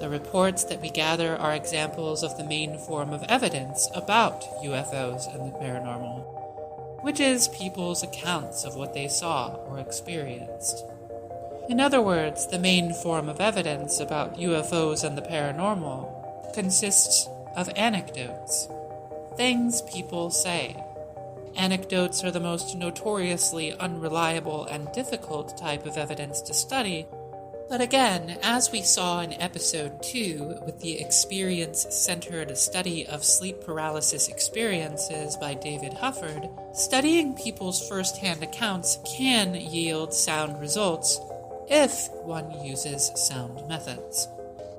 The reports that we gather are examples of the main form of evidence about UFOs and the paranormal, which is people's accounts of what they saw or experienced. In other words, the main form of evidence about UFOs and the paranormal consists of anecdotes, things people say. Anecdotes are the most notoriously unreliable and difficult type of evidence to study, but again, as we saw in episode 2 with the experience-centered study of sleep paralysis experiences by David Hufford, studying people's first-hand accounts can yield sound results if one uses sound methods.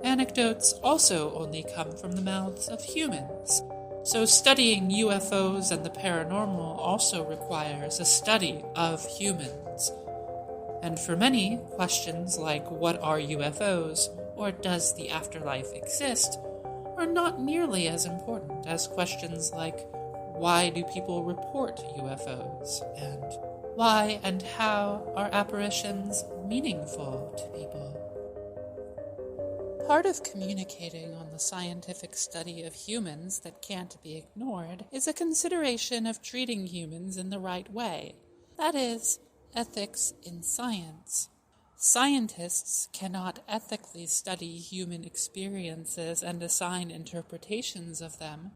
Anecdotes also only come from the mouths of humans, so studying UFOs and the paranormal also requires a study of humans. And for many, questions like what are UFOs or does the afterlife exist are not nearly as important as questions like why do people report UFOs and why and how are apparitions meaningful to people? Part of communicating on the scientific study of humans that can't be ignored is a consideration of treating humans in the right way. That is, ethics in science. Scientists cannot ethically study human experiences and assign interpretations of them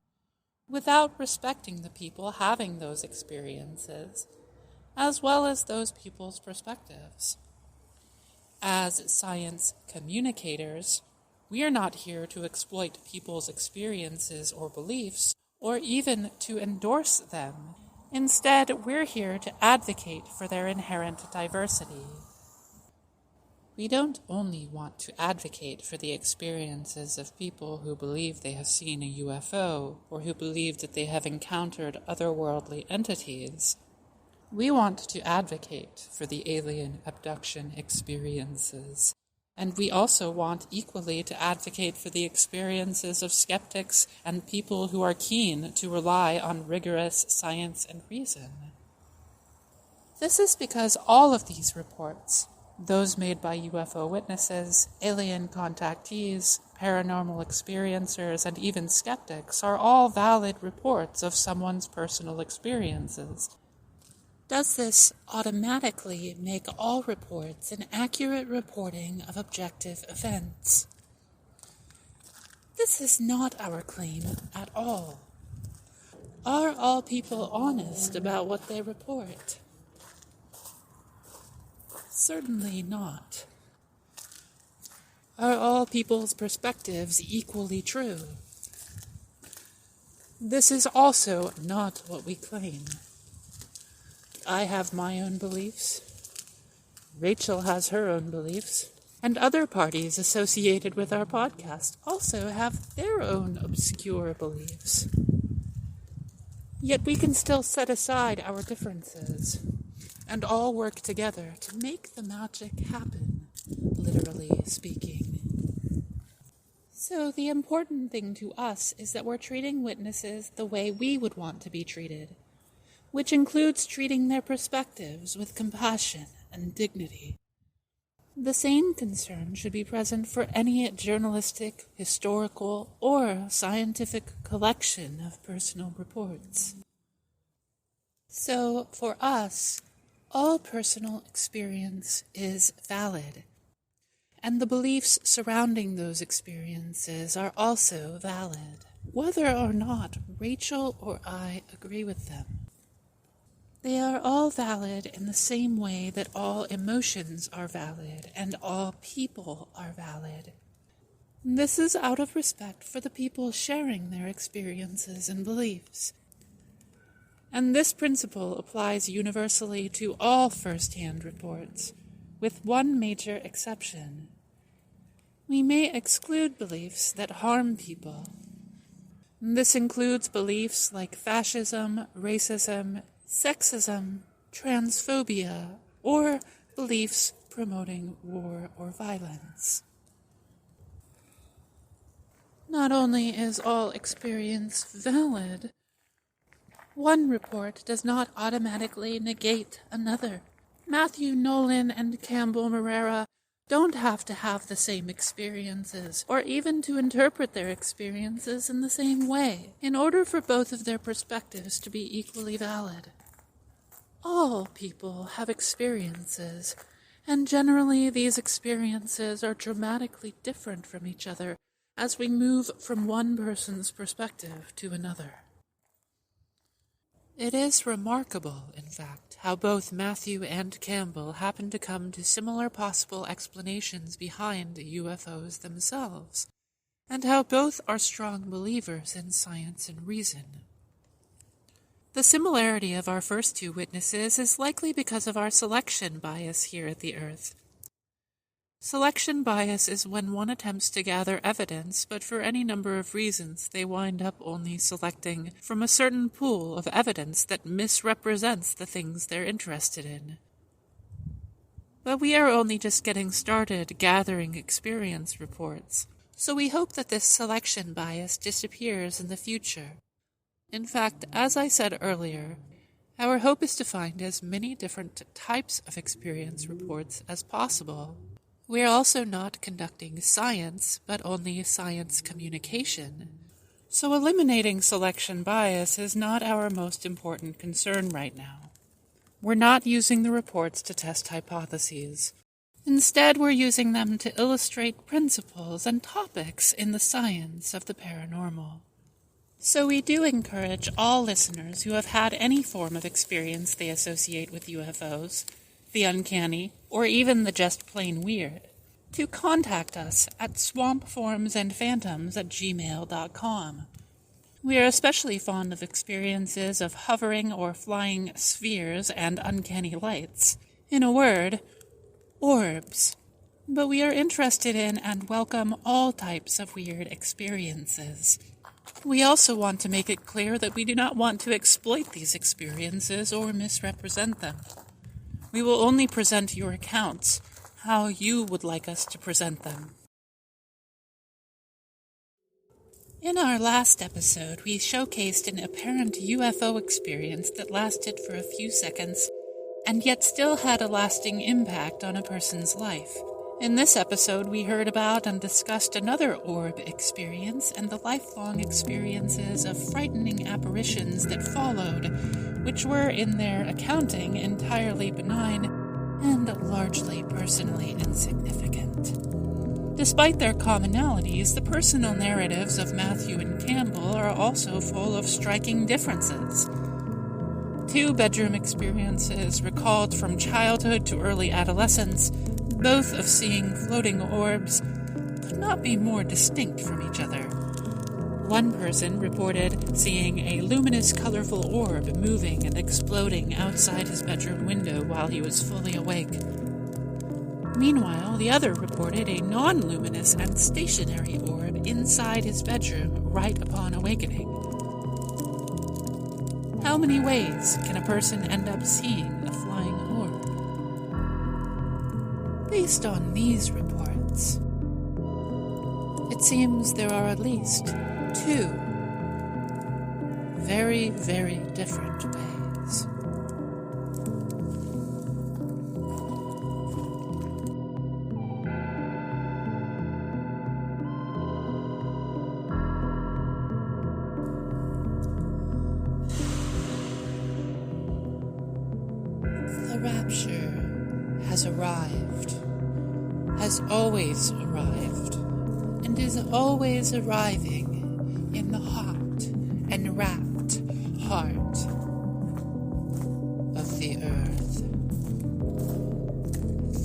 without respecting the people having those experiences, as well as those people's perspectives. As science communicators, we are not here to exploit people's experiences or beliefs, or even to endorse them. Instead, we're here to advocate for their inherent diversity. We don't only want to advocate for the experiences of people who believe they have seen a UFO, or who believe that they have encountered otherworldly entities. We want to advocate for the alien abduction experiences, and we also want equally to advocate for the experiences of skeptics and people who are keen to rely on rigorous science and reason. This is because all of these reports, those made by UFO witnesses, alien contactees, paranormal experiencers, and even skeptics, are all valid reports of someone's personal experiences. Does this automatically make all reports an accurate reporting of objective events? This is not our claim at all. Are all people honest about what they report? Certainly not. Are all people's perspectives equally true? This is also not what we claim. I have my own beliefs. Rachel has her own beliefs. And other parties associated with our podcast also have their own obscure beliefs. Yet we can still set aside our differences and all work together to make the magic happen, literally speaking. So the important thing to us is that we're treating witnesses the way we would want to be treated, which includes treating their perspectives with compassion and dignity. The same concern should be present for any journalistic, historical, or scientific collection of personal reports. So, for us, all personal experience is valid, and the beliefs surrounding those experiences are also valid, whether or not Rachel or I agree with them. They are all valid in the same way that all emotions are valid and all people are valid. This is out of respect for the people sharing their experiences and beliefs. And this principle applies universally to all first-hand reports, with one major exception. We may exclude beliefs that harm people. This includes beliefs like fascism, racism, sexism, transphobia, or beliefs promoting war or violence. Not only is all experience valid, one report does not automatically negate another. Matthew Nolan and Campbell Moreira don't have to have the same experiences, or even to interpret their experiences in the same way, in order for both of their perspectives to be equally valid. All people have experiences, and generally these experiences are dramatically different from each other as we move from one person's perspective to another. It is remarkable, in fact, how both Matthew and Campbell happen to come to similar possible explanations behind the UFOs themselves, and how both are strong believers in science and reason. The similarity of our first two witnesses is likely because of our selection bias here at the Earth. Selection bias is when one attempts to gather evidence, but for any number of reasons they wind up only selecting from a certain pool of evidence that misrepresents the things they're interested in. But we are only just getting started gathering experience reports, so we hope that this selection bias disappears in the future. In fact, as I said earlier, our hope is to find as many different types of experience reports as possible. We are also not conducting science, but only science communication. So eliminating selection bias is not our most important concern right now. We're not using the reports to test hypotheses. Instead, we're using them to illustrate principles and topics in the science of the paranormal. So we do encourage all listeners who have had any form of experience they associate with UFOs, the uncanny, or even the just plain weird, to contact us at swampformsandphantoms@gmail.com. We are especially fond of experiences of hovering or flying spheres and uncanny lights. In a word, orbs. But we are interested in and welcome all types of weird experiences. We also want to make it clear that we do not want to exploit these experiences or misrepresent them. We will only present your accounts how you would like us to present them. In our last episode, we showcased an apparent UFO experience that lasted for a few seconds and yet still had a lasting impact on a person's life. In this episode, we heard about and discussed another orb experience and the lifelong experiences of frightening apparitions that followed, which were, in their accounting, entirely benign and largely personally insignificant. Despite their commonalities, the personal narratives of Matthew and Campbell are also full of striking differences. Two-bedroom experiences recalled from childhood to early adolescence, both of seeing floating orbs, could not be more distinct from each other. One person reported seeing a luminous, colorful orb moving and exploding outside his bedroom window while he was fully awake. Meanwhile, the other reported a non-luminous and stationary orb inside his bedroom right upon awakening. How many ways can a person end up seeing a flying orb? Based on these reports, it seems there are at least two very, very different ways. The rapture has arrived, has always arrived, and is always arriving in the hot and rapt heart of the earth.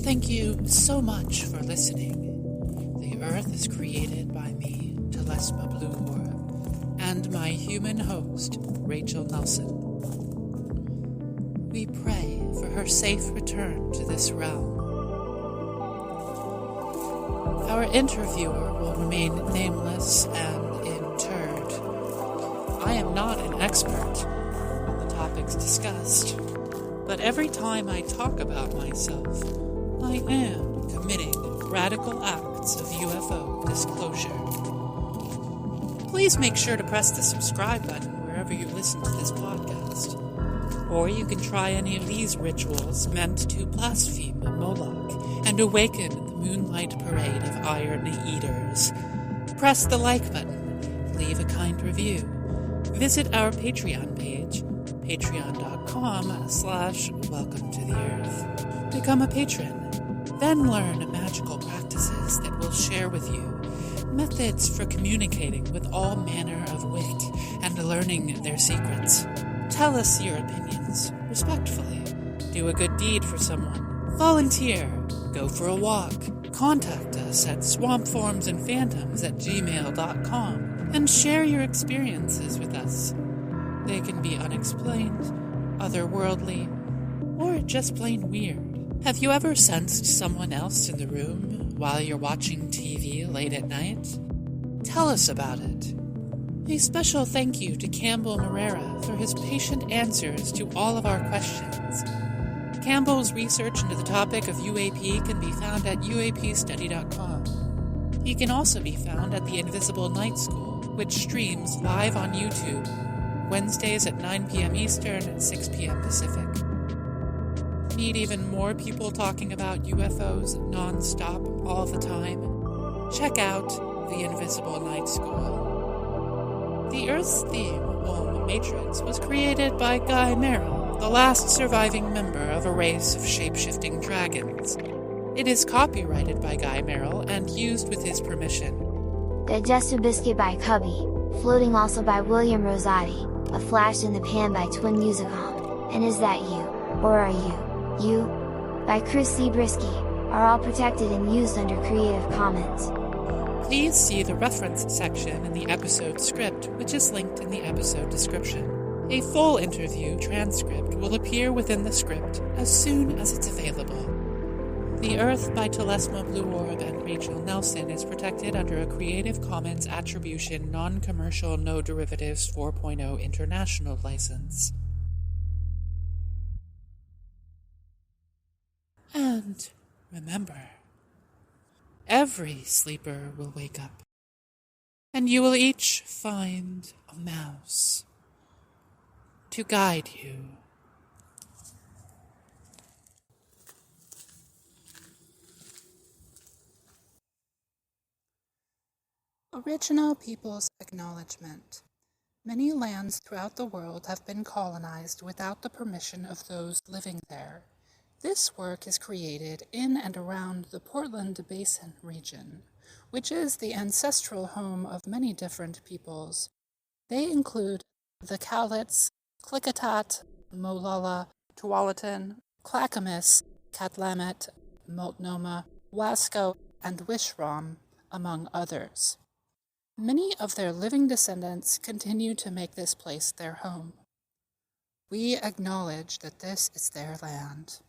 Thank you so much for listening. The earth is created by me, Telesma Blue Orb, and my human host, Rachel Nelson. We pray for her safe return to this realm. Our interviewer will remain nameless and interred. I am not an expert on the topics discussed, but every time I talk about myself, I am committing radical acts of UFO disclosure. Please make sure to press the subscribe button wherever you listen to this podcast. Or you can try any of these rituals meant to blaspheme Moloch and awaken the moonlight parade of iron eaters. Press the like button, leave a kind review. Visit our Patreon page, patreon.com/welcome to the earth. Become a patron, then learn magical practices that we'll share with you. Methods for communicating with all manner of wit and learning their secrets. Tell us your opinions, respectfully. Do a good deed for someone. Volunteer. Go for a walk. Contact us at swampformsandphantoms@gmail.com and share your experiences with us. They can be unexplained, otherworldly, or just plain weird. Have you ever sensed someone else in the room while you're watching TV late at night? Tell us about it. A special thank you to Campbell Moreira for his patient answers to all of our questions. Campbell's research into the topic of UAP can be found at uapstudy.com. He can also be found at the Invisible Night School, which streams live on YouTube, Wednesdays at 9 p.m. Eastern and 6 p.m. Pacific. Need even more people talking about UFOs non-stop all the time? Check out the Invisible Night School. The Earth's theme, Om Matrix, was created by Guy Merrill, the last surviving member of a race of shape-shifting dragons. It is copyrighted by Guy Merrill and used with his permission. Digestive Biscuit by Cubby, Floating also by William Rosati, A Flash in the Pan by Twin Musicom, and Is That You, or Are You, You? By Chris C. Brisky, are all protected and used under Creative Commons. Please see the reference section in the episode script, which is linked in the episode description. A full interview transcript will appear within the script as soon as it's available. The Earth by Telesma Blue Orb and Rachel Nelson is protected under a Creative Commons Attribution Non-Commercial No Derivatives 4.0 International License. And remember, every sleeper will wake up, and you will each find a mouse to guide you. Original Peoples Acknowledgement. Many lands throughout the world have been colonized without the permission of those living there. This work is created in and around the Portland Basin region, which is the ancestral home of many different peoples. They include the Cowlitz, Klikatat, Molala, Tualatin, Clackamas, Kathlamet, Multnomah, Wasco, and Wishram, among others. Many of their living descendants continue to make this place their home. We acknowledge that this is their land.